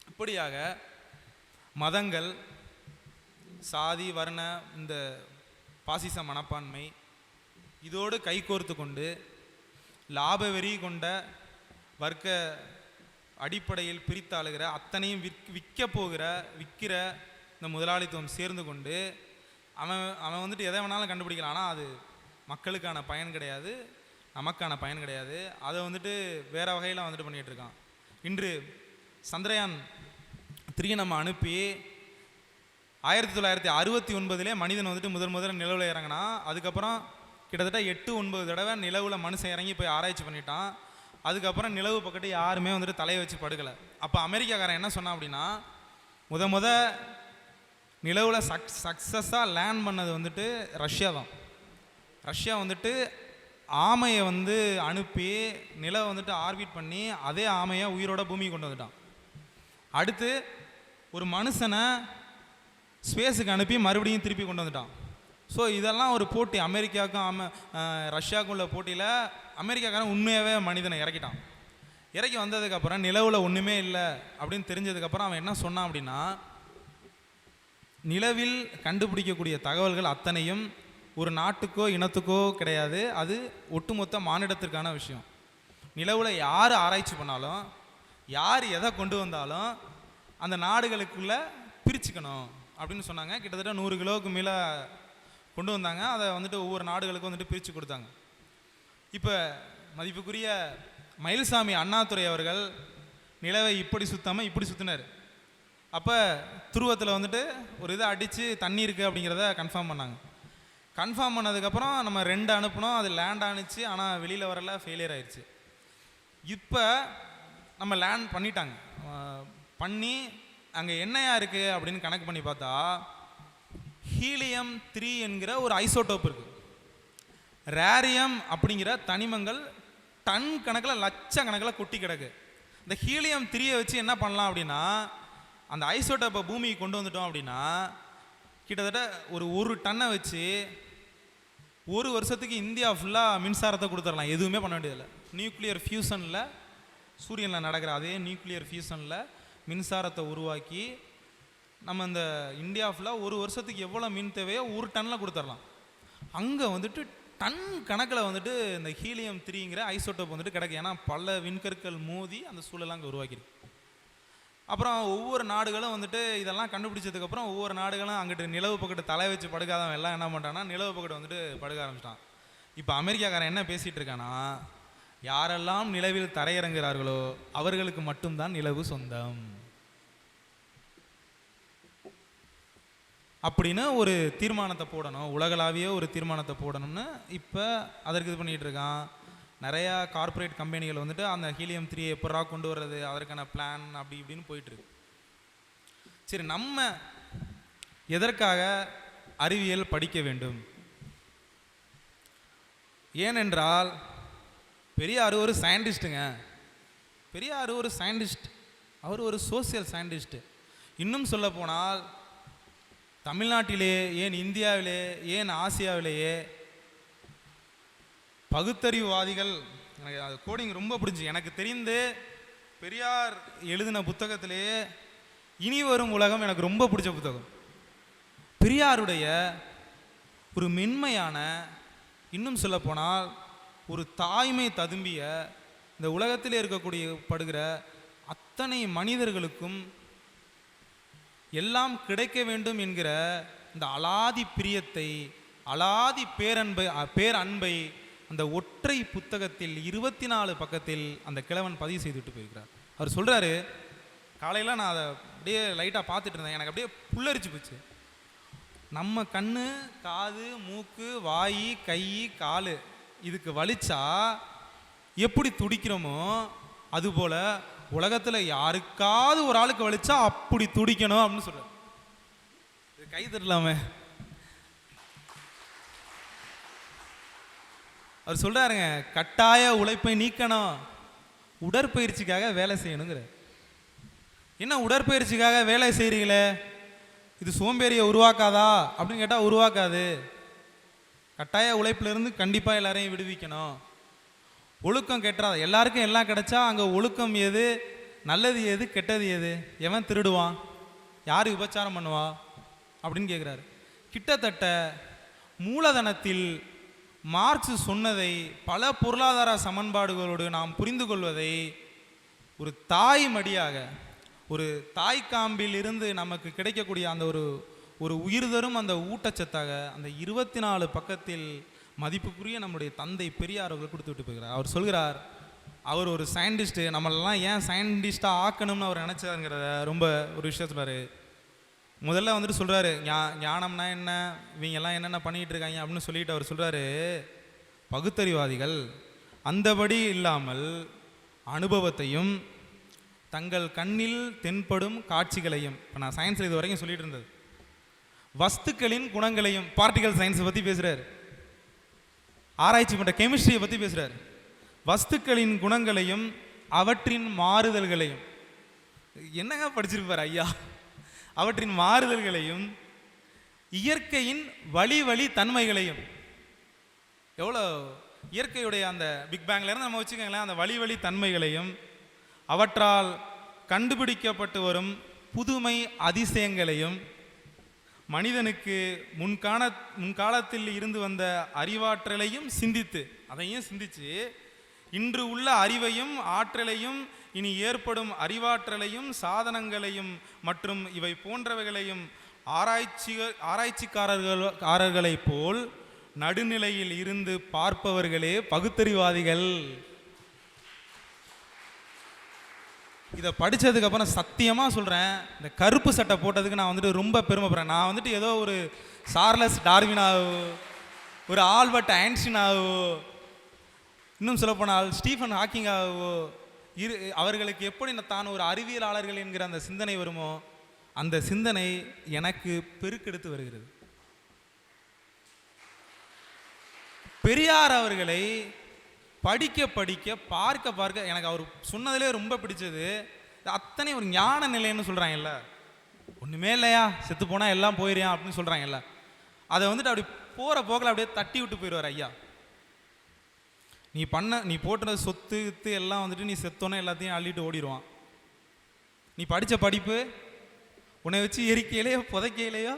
இப்படியாக மதங்கள், சாதி, வர்ண, இந்த பாசிச மனப்பான்மை இதோடு கைகோர்த்து கொண்டு லாப வெறி கொண்ட வர்க்க அடிப்படையில் பிரித்தாளுகிற அத்தனையும் விற்கிற இந்த முதலாளித்துவம் சேர்ந்து கொண்டு அவன் வந்துட்டு எதை வேணாலும் கண்டுபிடிக்கலாம். ஆனால் அது மக்களுக்கான பயன் கிடையாது, நமக்கான பயன் கிடையாது. அதை வந்துட்டு வேறு வகையில் வந்துட்டு பண்ணிகிட்டு இருக்கான். இன்று சந்திரயான் 3 நம்ம அனுப்பி 1969 மனிதன் வந்துட்டு முதல்ல நிலவில் இறங்கினா. அதுக்கப்புறம் கிட்டத்தட்ட 8-9 தடவை நிலவில் மனுஷன் இறங்கி போய் ஆராய்ச்சி பண்ணிட்டான். அதுக்கப்புறம் நிலவு பக்கத்து யாருமே வந்துட்டு தலையை வச்சு படுக்கலை. அப்போ அமெரிக்காக்காரன் என்ன சொன்னான் அப்படின்னா, முத நிலவில் சக்ஸஸாக லேண்ட் பண்ணது வந்துட்டு ரஷ்யா தான். ரஷ்யா வந்துட்டு ஆமையை வந்து அனுப்பி நிலவை வந்துட்டு ஆர்பிட் பண்ணி அதே ஆமையை உயிரோட பூமிக்கு கொண்டு வந்துட்டான். அடுத்து ஒரு மனுஷனை ஸ்பேஸுக்கு அனுப்பி மறுபடியும் திருப்பி கொண்டு வந்துட்டான். ஸோ இதெல்லாம் ஒரு போட்டி, அமெரிக்காவுக்கும் ரஷ்யாவுக்கும் உள்ள போட்டியில் அமெரிக்காக்காரன் உண்மையாகவே மனிதனை இறக்கிட்டான். இறக்கி வந்ததுக்கப்புறம் நிலவில் ஒன்றுமே இல்லை அப்படின்னு தெரிஞ்சதுக்கப்புறம் அவன் என்ன சொன்னான் அப்படின்னா, நிலவில் கண்டுபிடிக்கக்கூடிய தகவல்கள் அத்தனையும் ஒரு நாட்டுக்கோ இனத்துக்கோ கிடையாது, அது ஒட்டுமொத்த மானிடத்திற்கான விஷயம். நிலவில் யார் ஆராய்ச்சி பண்ணாலும் யார் எதை கொண்டு வந்தாலும் அந்த நாடுகளுக்குள்ளே பிரிச்சுக்கணும் அப்படின்னு சொன்னாங்க. கிட்டத்தட்ட 100 கிலோவுக்கு மேலே கொண்டு வந்தாங்க. அதை வந்துட்டு ஒவ்வொரு நாடுகளுக்கும் வந்துட்டு பிரித்து கொடுத்தாங்க. இப்போ மதிப்புக்குரிய மயில்சாமி அண்ணாதுரை அவர்கள் நிலவை இப்படி சுத்தாமல் இப்படி சுற்றினார். அப்போ துருவத்தில் வந்துட்டு ஒரு இதை அடித்து தண்ணி இருக்குது அப்படிங்கிறத கன்ஃபார்ம் பண்ணாங்க. கன்ஃபார்ம் பண்ணதுக்கப்புறம் நம்ம 2 அனுப்பினோம், அது லேண்ட் ஆணுச்சு. ஆனால் வெளியில் வரல, ஃபெயிலியர் ஆயிடுச்சு. இப்போ நம்ம லேண்ட் பண்ணிட்டாங்க. பண்ணி அங்கே என்னையா இருக்குது அப்படின்னு கணக்கு பண்ணி பார்த்தா ஹீலியம் 3 என்கிற ஒரு ஐசோடோப் இருக்குது. ரேரியம் அப்படிங்கிற தனிமங்கள் டன் கணக்கில் லட்சக்கணக்கில் கொட்டி கிடக்கு. இந்த ஹீலியம் 3 வச்சு என்ன பண்ணலாம் அப்படின்னா, அந்த ஐசோடோப்பை பூமிக்கு கொண்டு வந்துட்டோம் அப்படின்னா கிட்டத்தட்ட ஒரு டன்னை வச்சு ஒரு வருஷத்துக்கு இந்தியா ஃபுல்லாக மின்சாரத்தை கொடுத்துடலாம். எதுவுமே பண்ண வேண்டியதில்லை. நியூக்ளியர் ஃபியூஷனில், சூரியனில் நடக்கிற அதே நியூக்ளியர் ஃபியூஷனில் மின்சாரத்தை உருவாக்கி நம்ம இந்த இந்தியா ஃபுல்லாக ஒரு வருஷத்துக்கு எவ்வளோ மின் தேவையோ ஒரு டன்னில் கொடுத்துடலாம். அங்கே வந்துட்டு டன் கணக்கில் வந்துட்டு இந்த ஹீலியம் 3ங்கிற ஐசோடோப் வந்துட்டு கிடக்கு. ஏன்னா பல விண்கற்கள் மோதி அந்த சூழலாம் அங்கே உருவாக்கிருக்கு. அப்புறம் ஒவ்வொரு நாடுகளும் வந்துட்டு இதெல்லாம் கண்டுபிடிச்சதுக்கப்புறம் ஒவ்வொரு நாடுகளும் அங்கிட்டு நிலவு பக்கத்து தலை வச்சு படுக்காதவன் எல்லாம் என்ன பண்ணிட்டான்னா நிலவு பக்கத்து வந்துட்டு படுக்க ஆரம்பிச்சிட்டான். இப்போ அமெரிக்காக்காரன் என்ன பேசிகிட்டு இருக்கான்னா, யாரெல்லாம் நிலவில் தரையிறங்குகிறார்களோ அவர்களுக்கு மட்டும்தான் நிலவு சொந்தம் அப்படின்னு ஒரு தீர்மானத்தை போடணும், உலகளாவிய ஒரு தீர்மானத்தை போடணும்னு இப்போ அதற்கு இது பண்ணிகிட்டு இருக்கான். நிறையா கார்ப்பரேட் கம்பெனிகள் வந்துட்டு அந்த ஹீலியம் 3 எப்படா கொண்டு வர்றது, அதற்கான பிளான் அப்படி இப்படின்னு போயிட்டுருக்கு. சரி, நம்ம எதற்காக அறிவியல் படிக்க வேண்டும்? ஏனென்றால் பெரியார் ஒரு சயின்டிஸ்ட்டுங்க. பெரியார் ஒரு சயின்டிஸ்ட், அவர் ஒரு சோசியல் சயின்டிஸ்ட். இன்னும் சொல்ல போனால் தமிழ்நாட்டிலே, ஏன் இந்தியாவிலே, ஏன் ஆசியாவிலேயே பகுத்தறிவுவாதிகள், எனக்கு அது கோடிங் ரொம்ப பிடிச்சி. எனக்கு தெரிந்து பெரியார் எழுதின புத்தகத்திலேயே இனி வரும் உலகம் எனக்கு ரொம்ப பிடிச்ச புத்தகம். பெரியாருடைய ஒரு மென்மையான, இன்னும் சொல்ல போனால் ஒரு தாய்மை ததும்பிய, இந்த உலகத்திலே இருக்கக்கூடிய படுகிற அத்தனை மனிதர்களுக்கும் எல்லாம் கிடைக்க வேண்டும் என்கிற இந்த அலாதி பிரியத்தை, அலாதி பேரன்பை அந்த ஒற்றை புத்தகத்தில் 24 பக்கத்தில் அந்த கிழவன் பதிவு செய்துவிட்டு போயிருக்கிறார். அவர் சொல்கிறாரு, காலையில் நான் அதை அப்படியே லைட்டாக பார்த்துட்டு இருந்தேன், எனக்கு அப்படியே புல்லரிச்சு போச்சு. நம்ம கண்ணு, காது, மூக்கு, வாய், கை, கால் இதுக்கு வலிச்சா எப்படி துடிக்கிறோமோ அதுபோல் உலகத்தில் யாருக்காவது ஒரு ஆளுக்கு வலிச்சா அப்படி துடிக்கணும் அப்படின்னு சொல்கிறார். இது கை தரலாமே. அவர் சொல்கிறாருங்க, கட்டாய உழைப்பை நீக்கணும், உடற்பயிற்சிக்காக வேலை செய்யணுங்கிற. என்ன உடற்பயிற்சிக்காக வேலை செய்கிறீங்களே, இது சோம்பேறியை உருவாக்காதா அப்படின்னு கேட்டால் உருவாக்காது. கட்டாய உழைப்பிலிருந்து கண்டிப்பாக எல்லாரையும் விடுவிக்கணும். ஒழுக்கம் கெட்டுறாது. எல்லாருக்கும் எல்லாம் கிடைச்சா அங்கே ஒழுக்கம் எது, நல்லது எது, கெட்டது எது, எவன் திருடுவான், யார் விபச்சாரம் பண்ணுவா அப்படின்னு கேட்குறாரு. கிட்டத்தட்ட மூலதனத்தில் மார்க்ஸ் சொன்னதை பல பொருளாதார சமன்பாடுகளோடு நாம் புரிந்து கொள்வதை ஒரு தாய் மடியாக, ஒரு தாய்க்காம்பில் இருந்து நமக்கு கிடைக்கக்கூடிய அந்த ஒரு உயிர் தரும் அந்த ஊட்டச்சத்தாக அந்த 24 பக்கத்தில் மதிப்புக்குரிய நம்முடைய தந்தை பெரியார் அவர்கள் கொடுத்து விட்டு போகிறார். அவர் சொல்கிறார், அவர் ஒரு சயின்டிஸ்ட்டு, நம்மளெல்லாம் ஏன் சயின்டிஸ்டாக ஆக்கணும்னு அவர் நினச்சாருங்கிறத ரொம்ப ஒரு விஷயம் சொல்கிறார். முதல்ல வந்துட்டு சொல்கிறாரு, ஞானம்னா என்ன, இவங்க எல்லாம் என்னென்ன பண்ணிகிட்டு இருக்காங்க அப்படின்னு சொல்லிட்டு அவர் சொல்கிறாரு, பகுத்தறிவாதிகள் அந்தபடி இல்லாமல் அனுபவத்தையும் தங்கள் கண்ணில் தென்படும் காட்சிகளையும், இப்போ நான் சயின்ஸில் இது வரைக்கும் சொல்லிட்டு இருந்தது, வஸ்துக்களின் குணங்களையும், பார்ட்டிகல் சயின்ஸை பற்றி பேசுகிறார், ஆராய்ச்சி பண்ணுற கெமிஸ்ட்ரியை பற்றி பேசுகிறார், வஸ்துக்களின் குணங்களையும் அவற்றின் மாறுதல்களையும், என்னங்க படிச்சிருப்பார் ஐயா, அவற்றின் மாறுதல்களையும் இயற்கையின் வழி தன்மைகளையும், எவ்வளோ இயற்கையுடைய அந்த பிக் பேங்ல இருந்து நம்ம வச்சுக்கோங்களேன், அந்த வழி தன்மைகளையும் அவற்றால் கண்டுபிடிக்கப்பட்டு வரும் புதுமை அதிசயங்களையும் மனிதனுக்கு முன்காலத்தில் இருந்து வந்த அறிவாற்றலையும் சிந்தித்து, அதையும் சிந்திச்சு இன்று உள்ள அறிவையும் ஆற்றலையும் இனி ஏற்படும் அறிவாற்றலையும் சாதனங்களையும் மற்றும் இவை போன்றவைகளையும் ஆராய்ச்சிக்காரர்களை போல் நடுநிலையில் இருந்து பார்ப்பவர்களே பகுத்தறிவாதிகள். இதை படித்ததுக்கு அப்புறம் சத்தியமாக சொல்கிறேன், இந்த கருப்பு சட்டை போட்டதுக்கு நான் வந்துட்டு ரொம்ப பெருமைப்படுறேன். நான் வந்துட்டு ஏதோ ஒரு சார்லஸ் டார்வினாவோ, ஒரு ஆல்பர்ட் ஐன்ஸ்டீனாவோ, இன்னும் சொல்லப்போனால் ஸ்டீஃபன் ஹாக்கிங்காகவோ அவர்களுக்கு எப்படி தான் ஒரு அறிவியலாளர்கள் என்கிற அந்த சிந்தனை வருமோ, அந்த சிந்தனை எனக்கு பெருக்கெடுத்து வருகிறது. பெரியார் அவர்களை படிக்க பார்க்க எனக்கு அவர் சொன்னதிலே ரொம்ப பிடிச்சது, அத்தனை ஒரு ஞான நிலைன்னு சொல்கிறாங்கல்ல, ஒன்றுமே இல்லையா, செத்து போனால் எல்லாம் போயிடுறியா அப்படின்னு சொல்கிறாங்கல்ல, அதை வந்துட்டு அப்படி போகிற போக்கில் அப்படியே தட்டி விட்டு போயிடுவார். ஐயா, நீ போட்டுற சொத்து எல்லாம் வந்துட்டு நீ செத்தோன்னே எல்லாத்தையும் அள்ளிட்டு ஓடிடுவான். நீ படித்த படிப்பு உன்னை வச்சு எரிக்கையிலையோ புதைக்கையிலையோ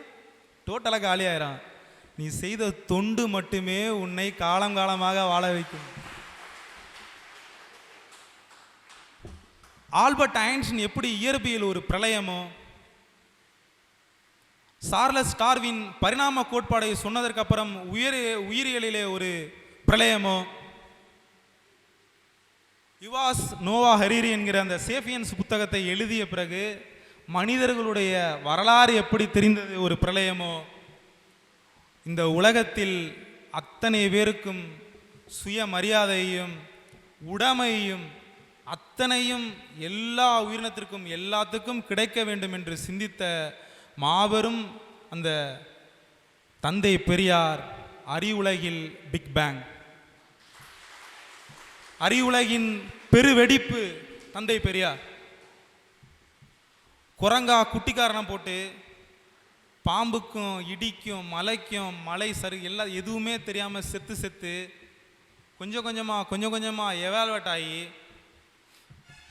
டோட்டலாக காலியாயிரான். நீ செய்த தொண்டு மட்டுமே உன்னை காலங்காலமாக வாழ வைக்கும். ஆல்பர்ட் ஐன்ஸ்டீன் எப்படி இயற்பியல் ஒரு பிரளயமோ, சார்லஸ் டார்வின் பரிணாம கோட்பாடை சொன்னதற்கு அப்புறம் உயிரியலிலே ஒரு பிரளயமோ, யுவாஸ் நோவா ஹரீரி என்கிற அந்த சேஃபியன்ஸ் புத்தகத்தை எழுதிய பிறகு மனிதர்களுடைய வரலாறு எப்படி தெரிந்தது ஒரு பிரளயமோ, இந்த உலகத்தில் அத்தனை பேருக்கும் சுயமரியாதையும் உடைமையும் அத்தனையும் எல்லா உயிரினத்திற்கும் எல்லாத்துக்கும் கிடைக்க வேண்டும் என்று சிந்தித்த மாபெரும் அந்த தந்தை பெரியார், அறிவுலகில் பிக் பேங், அறிவுலகின் பெருவெடிப்பு தந்தை பெரியார். குரங்கா குட்டிக்காரணம் போட்டு பாம்புக்கும் இடிக்கும் மலைக்கும் மலை சரு எல்லாம் எதுவுமே தெரியாமல் செத்து கொஞ்சம் கொஞ்சமாக எவால்வேட் ஆகி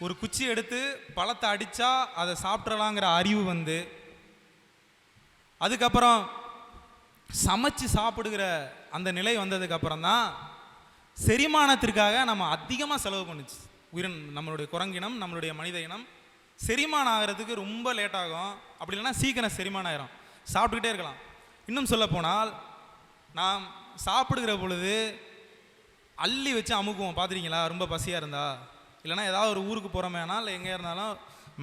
ஒரு குச்சி எடுத்து பழத்தை அடித்தா அதை சாப்பிட்றலாங்கிற அறிவு வந்து, அதுக்கப்புறம் சமைச்சு சாப்பிடுகிற அந்த நிலை வந்ததுக்கப்புறம் தான் செரிமானத்திற்காக நம்ம அதிகமாக செலவு பண்ணுச்சு. நம்மளுடைய குரங்கினம், நம்மளுடைய மனித இனம் செரிமானம் ஆகிறதுக்கு ரொம்ப லேட் ஆகும். அப்படி இல்லைன்னா சீக்கிரம் செரிமானம் ஆயிரும், சாப்பிட்டுக்கிட்டே இருக்கலாம். இன்னும் சொல்ல போனால் நாம் சாப்பிடுகிற பொழுது அள்ளி வச்சு அமுக்குவோம், பார்த்துருக்கீங்களா? ரொம்ப பசியாக இருந்தா, இல்லைனா ஏதாவது ஒரு ஊருக்கு போகிறோமேனா இல்லை எங்கே இருந்தாலும்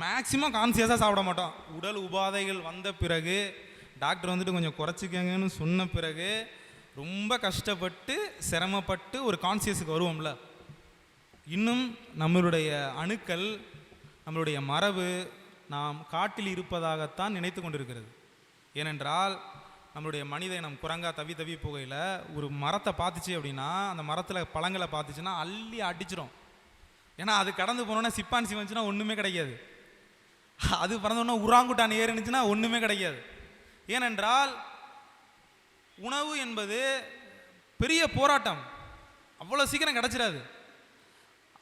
மேக்சிமம் கான்சியஸாக சாப்பிட மாட்டோம். உடல் உபாதைகள் வந்த பிறகு டாக்டர் வந்துட்டு கொஞ்சம் குறைச்சிக்கங்கன்னு சொன்ன பிறகு ரொம்ப கஷ்டப்பட்டு சிரமப்பட்டு ஒரு கான்சியஸுக்கு வருவோம்ல. இன்னும் நம்மளுடைய அணுக்கள், நம்மளுடைய மரபு நாம் காட்டில் இருப்பதாகத்தான் நினைத்து கொண்டிருக்கிறது. ஏனென்றால் நம்மளுடைய மனித இனம் குரங்கா தவி போகையில் ஒரு மரத்தை பார்த்துச்சு அப்படின்னா, அந்த மரத்தில் பழங்களை பார்த்துச்சுன்னா அள்ளி அடிச்சிடும். ஏன்னா அது கடந்து போனோன்னா சிப்பான்சி வந்துச்சுன்னா ஒன்றுமே கிடைக்காது, அது பறந்தோன்னா உராங்குட்டான் ஏறினுச்சுன்னா ஒன்றுமே கிடைக்காது. ஏனென்றால் உணவு என்பது பெரிய போராட்டம், அவ்வளோ சீக்கிரம் கிடச்சிடாது.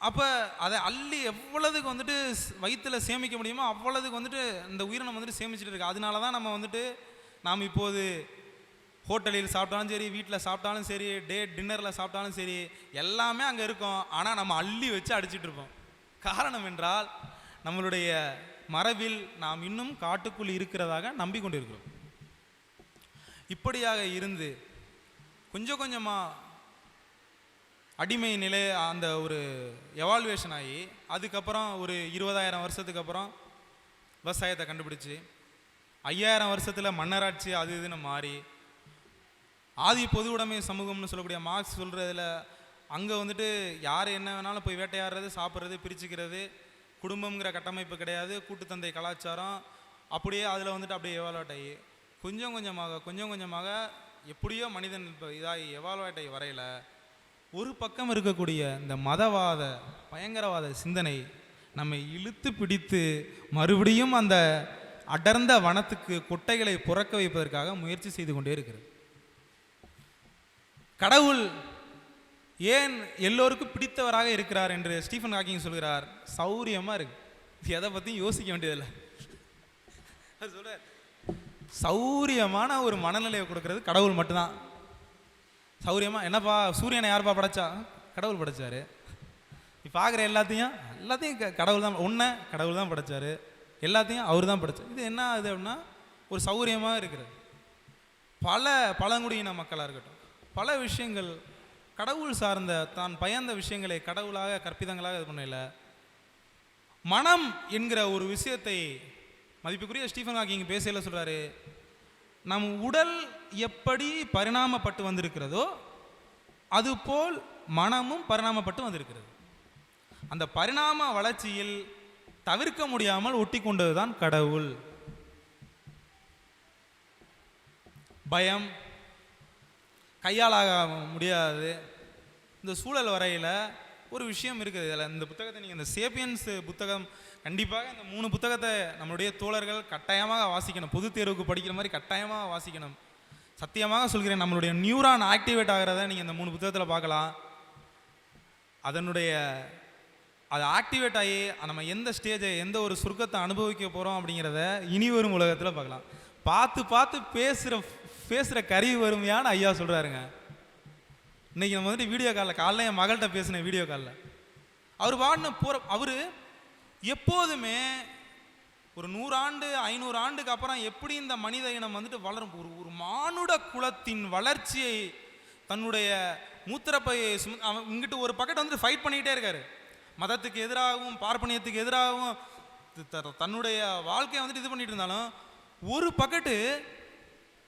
அப்போ அதை அள்ளி எவ்வளவுக்கு வந்துட்டு வயிற்றில் சேமிக்க முடியுமோ அவ்வளவுக்கு வந்துட்டு இந்த உயிரினம் வந்துட்டு சேமிச்சுட்டு இருக்கு. அதனால தான் நம்ம வந்துட்டு நாம் இப்போது ஹோட்டலில் சாப்பிட்டாலும் சரி, வீட்டில் சாப்பிட்டாலும் சரி, டின்னரில் சாப்பிட்டாலும் சரி, எல்லாமே அங்கே இருக்கும். ஆனால் நம்ம அள்ளி வச்சு அடிச்சுட்டு இருப்போம். காரணம் என்றால் நம்மளுடைய மரபில் நாம் இன்னும் காட்டுக்குள் இருக்கிறதாக நம்பிக்கொண்டிருக்கிறோம். இப்படியாக இருந்து கொஞ்சம் கொஞ்சமாக அடிமை நிலை அந்த ஒரு எவால்வேஷன் ஆகி, அதுக்கப்புறம் ஒரு 20,000 வருஷத்துக்கு அப்புறம் விவசாயத்தை கண்டுபிடிச்சி, 5000 வருஷத்தில் மன்னராட்சி அது இதுன்னு மாறி ஆதி பொது உடைமை சமூகம்னு சொல்லக்கூடிய மார்க்ஸ் சொல்கிறதுல அங்கே வந்துட்டு யார் என்ன வேணாலும் போய் வேட்டையாடுறது, சாப்பிட்றது, பிரிச்சுக்கிறது, குடும்பங்கிற கட்டமைப்பு கிடையாது, கூட்டுத்தந்தை கலாச்சாரம், அப்படியே அதில் வந்துட்டு அப்படியே எவால்வேட் ஆகி கொஞ்சம் கொஞ்சமாக எப்படியோ மனிதன் இப்போ இதாகி எவால்வேட் ஆகி வரையில ஒரு பக்கம் இருக்கக்கூடிய இந்த மதவாத பயங்கரவாத சிந்தனை நம்மை இழுத்து பிடித்து மறுபடியும் அந்த அடர்ந்த வனத்துக்கு கொட்டைகளை புறக்க வைப்பதற்காக முயற்சி செய்து கொண்டே இருக்கிறது. கடவுள் ஏன் எல்லோருக்கும் பிடித்தவராக இருக்கிறார் என்று ஸ்டீஃபன் ஹாக்கிங் சொல்கிறார். சௌரியமாக இருக்கு, எதை பற்றியும் யோசிக்க வேண்டியதில்லை. அது சொல்ற சௌரியமான ஒரு மனநிலையை கொடுக்கறது கடவுள் மட்டும்தான். சௌரியமா என்னப்பா, சூரியனை யாருப்பா படைச்சா? கடவுள் படைச்சாரு. நீ பார்க்குற எல்லாத்தையும் கடவுள் தான், உன்னை கடவுள் தான் படைச்சாரு, எல்லாத்தையும் அவர் தான் படைச்சார். இது என்ன ஆகுது அப்படின்னா ஒரு சௌரியமாக இருக்கிறது. பழங்குடியின மக்களாக இருக்கட்டும், பல விஷயங்கள் கடவுள் சார்ந்த தான் பயந்த விஷயங்களை கடவுளாக கற்பிதங்களாக இது பண்ணல. மனம் என்கிற ஒரு விஷயத்தை மதிப்புக்குரிய ஸ்டீஃபன் ஹாக்கிங் பேசல சொல்றாரு, நம் உடல் எப்படி பரிணாமப்பட்டு வந்திருக்கிறதோ அதுபோல் மனமும் பரிணாமப்பட்டு வந்திருக்கிறது. அந்த பரிணாம வளர்ச்சியில் தவிர்க்க முடியாமல் ஒட்டி கொண்டதுதான் கடவுள். பயம், கையாளாக முடியாது இந்த சூழல் வரையில் ஒரு விஷயம் இருக்குது. இதில் இந்த புத்தகத்தை நீங்கள் இந்த சேப்பியன்ஸ் புத்தகம் கண்டிப்பாக இந்த 3 புத்தகத்தை நம்மளுடைய தோழர்கள் கட்டாயமாக வாசிக்கணும். பொது தேர்வுக்கு படிக்கிற மாதிரி கட்டாயமாக வாசிக்கணும். சத்தியமாக சொல்கிறேன், நம்மளுடைய நியூரான் ஆக்டிவேட் ஆகிறத நீங்கள் இந்த 3 புத்தகத்தில் பார்க்கலாம். அது ஆக்டிவேட் ஆகி நம்ம எந்த ஸ்டேஜை எந்த ஒரு சுருக்கத்தை அனுபவிக்க போகிறோம் அப்படிங்கிறத இனி வரும் உலகத்தில் பார்க்கலாம். பார்த்து பேசுகிற கருவி வருமையான்னு ஐயா சொல்கிறாருங்க. இன்றைக்கி நம்ம வந்துட்டு வீடியோ காலில் என் மகள்கிட்ட பேசினேன். வீடியோ காலில் அவர் எப்போதுமே ஒரு 100 ஆண்டு 500 ஆண்டுக்கு அப்புறம் எப்படி இந்த மனித இனம் வந்துட்டு வளரும், ஒரு மானுட குலத்தின் வளர்ச்சியை தன்னுடைய மூத்திரப்பையை இங்கிட்டு ஒரு பக்கெட் வந்துட்டு ஃபைட் பண்ணிக்கிட்டே இருக்காரு. மதத்துக்கு எதிராகவும் பார்ப்பனியத்துக்கு எதிராகவும் தன்னுடைய வாழ்க்கையை வந்துட்டு இது பண்ணிட்டு இருந்தாலும் ஒரு பக்கெட்டு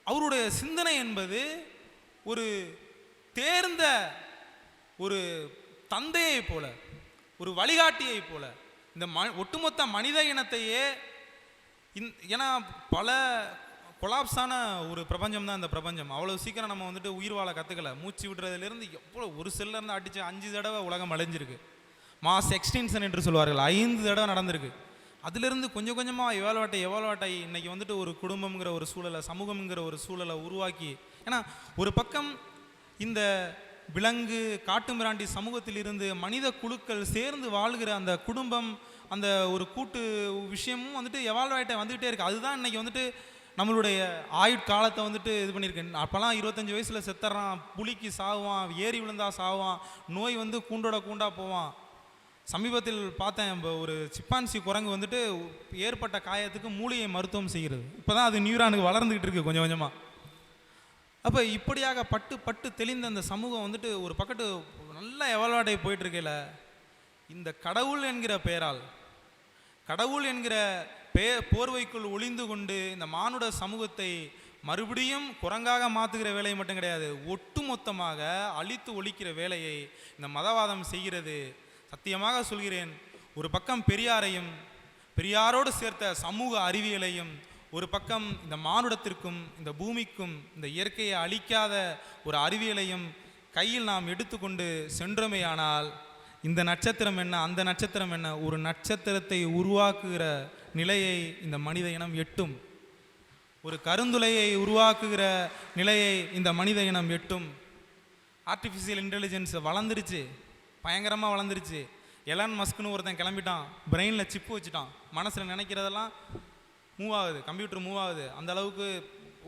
அவருடைய சிந்தனை என்பது ஒரு தேர்ந்த ஒரு தந்தையை போல, ஒரு வழிகாட்டியை போல இந்த ஒட்டுமொத்த மனித இனத்தையே ஏன்னா பல கொலாப்ஸான ஒரு பிரபஞ்சம் தான் இந்த பிரபஞ்சம். அவ்வளோ சீக்கிரம் நம்ம வந்துட்டு உயிர் வாழ கற்றுக்கல. மூச்சு விடுறதுலேருந்து எவ்வளோ ஒரு செல்லேருந்து அடித்து 5 தடவை உலகம் அழிஞ்சிருக்கு. மாஸ் எக்ஸ்டென்ஷன் என்று சொல்வார்கள், 5 தடவை நடந்திருக்கு. அதிலிருந்து கொஞ்சம் கொஞ்சமாக எவால்வேட் ஆகி இன்றைக்கி வந்துட்டு ஒரு குடும்பம்ங்கிற ஒரு சூழலை, சமூகம்ங்கிற ஒரு சூழலை உருவாக்கி, ஏன்னா ஒரு பக்கம் இந்த விலங்கு காட்டு மிராண்டி சமூகத்தில் இருந்து மனித குழுக்கள் சேர்ந்து வாழ்கிற அந்த குடும்பம், அந்த ஒரு கூட்டு விஷயமும் வந்துட்டு எவால்வேட் வந்துக்கிட்டே இருக்குது. அதுதான் இன்றைக்கி வந்துட்டு நம்மளுடைய ஆயுட்காலத்தை வந்துட்டு இது பண்ணியிருக்கேன். அப்போல்லாம் 25 வயசில் செத்துறான், புலிக்கு சாவான், ஏறி விழுந்தா சாவான், நோய் வந்து கூண்டா போவான். சமீபத்தில் பார்த்தேன், ஒரு சிப்பான்சி குரங்கு வந்துட்டு ஏற்பட்ட காயத்துக்கு மூளையை மருத்துவம் செய்கிறது. இப்போ தான் அது நியூரானுக்கு வளர்ந்துக்கிட்டு இருக்குது கொஞ்சம் கொஞ்சமாக. அப்போ இப்படியாக பட்டு தெளிந்த அந்த சமூகம் வந்துட்டு ஒரு பக்கத்து நல்ல எவால்வேட் ஆகி போயிட்டுருக்கையில் இந்த கடவுள் என்கிற பெயரால், கடவுள் என்கிற போர்வைக்குள் ஒளிந்து கொண்டு இந்த மானுட சமூகத்தை மறுபடியும் குரங்காக மாற்றுகிற வேலையை மட்டும் கிடையாது, ஒட்டுமொத்தமாக அழித்து ஒழிக்கிற வேலையை இந்த மதவாதம் செய்கிறது. சத்தியமாக சொல்கிறேன், ஒரு பக்கம் பெரியாரையும் பெரியாரோடு சேர்த்த சமூக அறிவியலையும், ஒரு பக்கம் இந்த மானுடத்திற்கும் இந்த பூமிக்கும் இந்த இயற்கையை அழிக்காத ஒரு அறிவியலையும் கையில் நாம் எடுத்துக்கொண்டு சென்றோமேயானால் இந்த நட்சத்திரம் என்ன, அந்த நட்சத்திரம் என்ன, ஒரு நட்சத்திரத்தை உருவாக்குகிற நிலையை இந்த மனித இனம் எட்டும். ஒரு கருந்துளையை உருவாக்குகிற நிலையை இந்த மனித இனம் எட்டும். ஆர்டிஃபிஷியல் இன்டெலிஜென்ஸ் வளர்ந்துருச்சு, பயங்கரமாக வளர்ந்துருச்சு. எலான் மஸ்க்னு ஒருத்தன் கிளம்பிட்டான், பிரெயினில் சிப்பு வச்சுட்டான், மனசில் நினைக்கிறதெல்லாம் மூவ் ஆகுது, கம்ப்யூட்டர் மூவ் ஆகுது. அந்த அளவுக்கு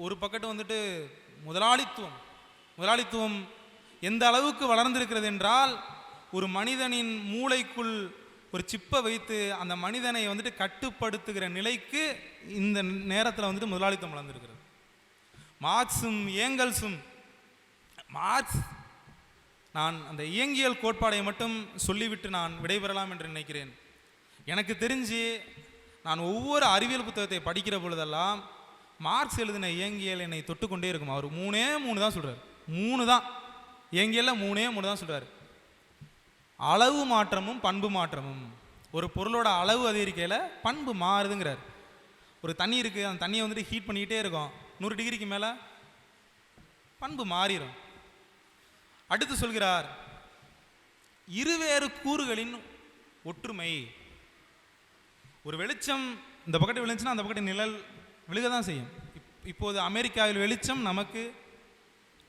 ஒரு பக்கத்து வந்துட்டு முதலாளித்துவம் எந்த அளவுக்கு வளர்ந்திருக்கிறது என்றால், ஒரு மனிதனின் மூளைக்குள் ஒரு சிப்பை வைத்து அந்த மனிதனை வந்துட்டு கட்டுப்படுத்துகிற நிலைக்கு இந்த நேரத்தில் வந்துட்டு முதலாளித்துவம் வளர்ந்துருக்கிறது. மார்க்ஸும் ஏங்கல்ஸும், மார்க்ஸ், நான் அந்த இயங்கியல் கோட்பாடை மட்டும் சொல்லிவிட்டு நான் விடைபெறலாம் என்று நினைக்கிறேன். எனக்கு தெரிஞ்சு நான் ஒவ்வொரு அறிவியல் புத்தகத்தை படிக்கிற பொழுதெல்லாம் மார்க்ஸ் எழுதின இயங்கியல் என்னை தொட்டுக்கொண்டே இருக்கும். அவர் மூணே தான் சொல்றாரு. 3 தான் இயங்கியல்ல, 3 தான் சொல்றாரு. அளவு மாற்றமும் பண்பு மாற்றமும். ஒரு பொருளோட அளவு அதிகரிக்கையில பண்பு மாறுதுங்கிறார். ஒரு தண்ணி இருக்கு, அந்த தண்ணியை வந்துட்டு ஹீட் பண்ணிக்கிட்டே இருக்கும், 100 டிகிரிக்கு மேல பண்பு மாறிடும். அடுத்து சொல்கிறார், இருவேறு கூறுகளின் ஒற்றுமை. ஒரு வெளிச்சம் இந்த பக்கத்து விழுந்துச்சுன்னா அந்த பக்கத்து நிழல் விழுக தான் செய்யும். இப்போது அமெரிக்காவில் வெளிச்சம், நமக்கு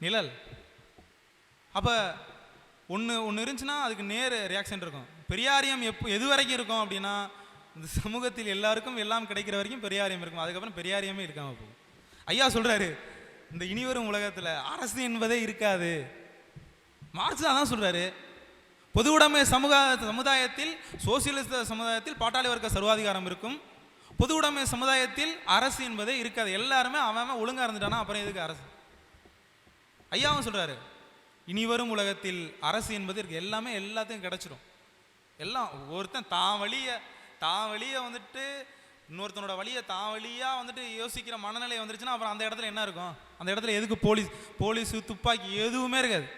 நிழல். அப்போ ஒன்று இருந்துச்சுன்னா அதுக்கு நேர் ரியாக்ஷன் இருக்கும். பெரியாரியம் எது வரைக்கும் இருக்கும் அப்படின்னா, இந்த சமூகத்தில் எல்லாருக்கும் எல்லாம் கிடைக்கிற வரைக்கும் பெரியாரியம் இருக்கும். அதுக்கப்புறம் பெரியாரியமே இருக்காமல் போகும். ஐயா சொல்கிறாரு, இந்த இனிவரும் உலகத்தில் அரசு என்பதே இருக்காது. மார்க்ஸ் தான் சொல்கிறாரு. பொது உடைமை சமுதாயத்தில், சோசியலிச சமுதாயத்தில் பாட்டாளி வர்க்க சர்வாதிகாரம் இருக்கும். பொது உடைமை சமுதாயத்தில் அரசு என்பதே இருக்காது. எல்லாருமே அவன் ஒழுங்காக இருந்துட்டானா அப்புறம் எதுக்கு அரசு? ஐயாவும் சொல்கிறாரு, இனி வரும் உலகத்தில் அரசு என்பது இருக்கு. எல்லாமே எல்லாத்தையும் கிடைச்சிடும். எல்லாம் ஒருத்தன் தான் வழியை வந்துட்டு இன்னொருத்தனோட வழியை தான் வழியாக வந்துட்டு யோசிக்கிற மனநிலை வந்துருச்சுன்னா அப்புறம் அந்த இடத்துல என்ன இருக்கும்? அந்த இடத்துல எதுக்கு போலீஸு துப்பாக்கி எதுவுமே இருக்காது.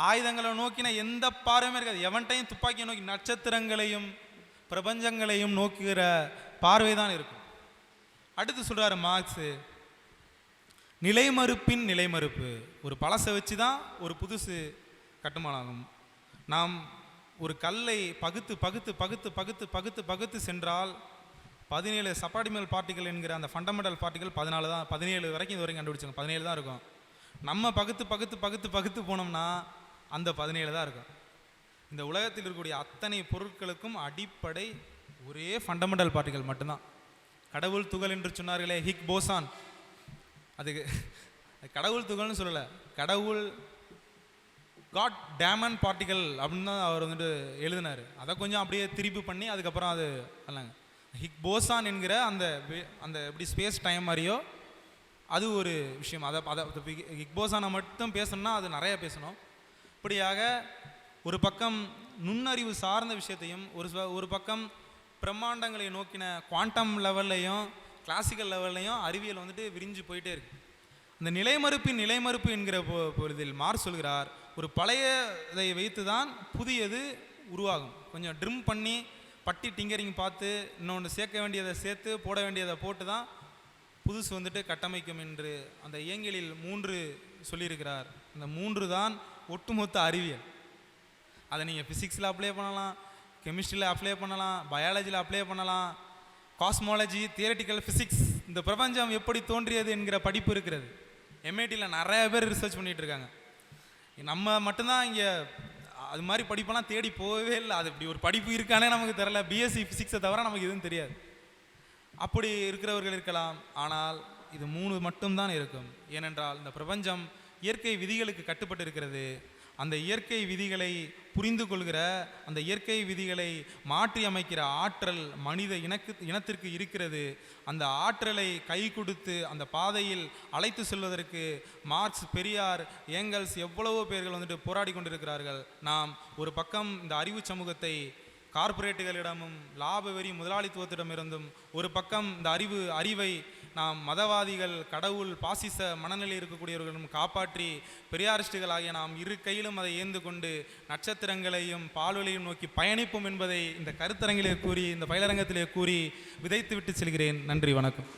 ஆயுதங்களை நோக்கின எந்த பார்வையுமே இருக்காது. எவன்ட்டையும் துப்பாக்கியை நோக்கி நட்சத்திரங்களையும் பிரபஞ்சங்களையும் நோக்குகிற பார்வை தான் இருக்கும். அடுத்து சொல்கிறாரு மார்க்ஸு, நிலைமறுப்பின் நிலைமறுப்பு. ஒரு பழசை வச்சு தான் ஒரு புதுசு கட்டுமானாகும். நாம் ஒரு கல்லை பகுத்து பகுத்து பகுத்து பகுத்து பகுத்து பகுத்து சென்றால் 17 சப்பாடிமல் பார்ட்டிகள் என்கிற அந்த ஃபண்டமெண்டல் பார்ட்டிகள் 14 தான், 17 வரைக்கும் இது வரைக்கும் கண்டுபிடிச்சாங்க. 17 தான் இருக்கும். நம்ம பகுத்து பகுத்து பகுத்து பகுத்து போனோம்னா அந்த 17 தான் இருக்கும். இந்த உலகத்தில் இருக்கக்கூடிய அத்தனை பொருட்களுக்கும் அடிப்படை ஒரே ஃபண்டமெண்டல் பார்ட்டிகள் மட்டும்தான். கடவுள் துகள் என்று சொன்னார்களே, ஹிக் போசான், அதுக்கு கடவுள் துகள்னு சொல்லலை, கடவுள் காட் டேமன் பார்ட்டிகல் அப்படின்னு தான் அவர் வந்துட்டு எழுதினார். அதை கொஞ்சம் அப்படியே திருப்பி பண்ணி அதுக்கப்புறம் அது அல்லங்க ஹிக் போசான் என்கிற அந்த எப்படி ஸ்பேஸ் டைம் மாதிரியோ அது ஒரு விஷயம். அதை ஹிக் போசானை மட்டும் பேசணும்னா அது நிறைய பேசணும். இப்படியாக ஒரு பக்கம் நுண்ணறிவு சார்ந்த விஷயத்தையும் ஒரு பக்கம் பிரம்மாண்டங்களை நோக்கின குவாண்டம் லெவல்லையும் கிளாசிக்கல் லெவல்லையும் அறிவியல் வந்துட்டு விரிஞ்சு போயிட்டே இருக்கு. இந்த நிலைமறுப்பு என்கிற பொழுதில் மார்க்ஸ் சொல்கிறார், ஒரு பழைய இதை வைத்து தான் புதியது உருவாகும். கொஞ்சம் ட்ரிம் பண்ணி பட்டி டிங்கரிங் பார்த்து இன்னொன்று சேர்க்க வேண்டியதை சேர்த்து போட வேண்டியதை போட்டு தான் புதுசு வந்துட்டு கட்டமைக்கும் என்று அந்த இயங்கியலில் 3 சொல்லியிருக்கிறார். அந்த 3 தான் ஒட்டுமொத்த அறிவியல். அதை நீங்கள் ஃபிசிக்ஸில் அப்ளை பண்ணலாம், கெமிஸ்ட்ரியில் அப்ளை பண்ணலாம், பயாலஜியில் அப்ளை பண்ணலாம், காஸ்மாலஜி, தியரட்டிக்கல் ஃபிசிக்ஸ், இந்த பிரபஞ்சம் எப்படி தோன்றியது என்கிற படிப்பு இருக்கிறது. எம்ஐடியில் நிறைய பேர் ரிசர்ச் பண்ணிகிட்டு இருக்காங்க. நம்ம மட்டும்தான் இங்கே அது மாதிரி படிப்பெல்லாம் தேடி போகவே இல்லை. அது இப்படி ஒரு படிப்பு இருக்கானே நமக்கு தெரியல. பிஎஸ்சி ஃபிசிக்ஸை தவிர நமக்கு எதுவும் தெரியாது. அப்படி இருக்கிறவர்கள் இருக்கலாம். ஆனால் இது 3 மட்டும்தான் இருக்கும். ஏனென்றால் இந்த பிரபஞ்சம் இயற்கை விதிகளுக்கு கட்டுப்பட்டு இருக்கிறது. அந்த இயற்கை விதிகளை புரிந்து கொள்கிற, அந்த இயற்கை விதிகளை மாற்றி அமைக்கிற ஆற்றல் மனித இனத்திற்கு இருக்கிறது. அந்த ஆற்றலை கை கொடுத்து அந்த பாதையில் அழைத்து செல்வதற்கு மார்க்ஸ், பெரியார், ஏங்கல்ஸ் எவ்வளவோ பேர்கள் வந்துட்டு போராடி கொண்டிருக்கிறார்கள். நாம் ஒரு பக்கம் இந்த அறிவு சமூகத்தை கார்ப்பரேட்டுகளிடமும் லாப வெறி முதலாளித்துவத்திடமிருந்தும், ஒரு பக்கம் இந்த அறிவை நாம் மதவாதிகள், கடவுள், பாசிச மனநிலை இருக்கக்கூடியவர்களும் காப்பாற்றி பெரியாரிஸ்டுகள் ஆகிய நாம் இரு கையிலும் அதை ஏந்து கொண்டு நட்சத்திரங்களையும் பால்வெளியும் நோக்கி பயணிப்போம் என்பதை இந்த கருத்தரங்கிலே கூறி, இந்த பயிலரங்கத்திலே கூறி விதைத்து விட்டு செல்கிறேன். நன்றி, வணக்கம்.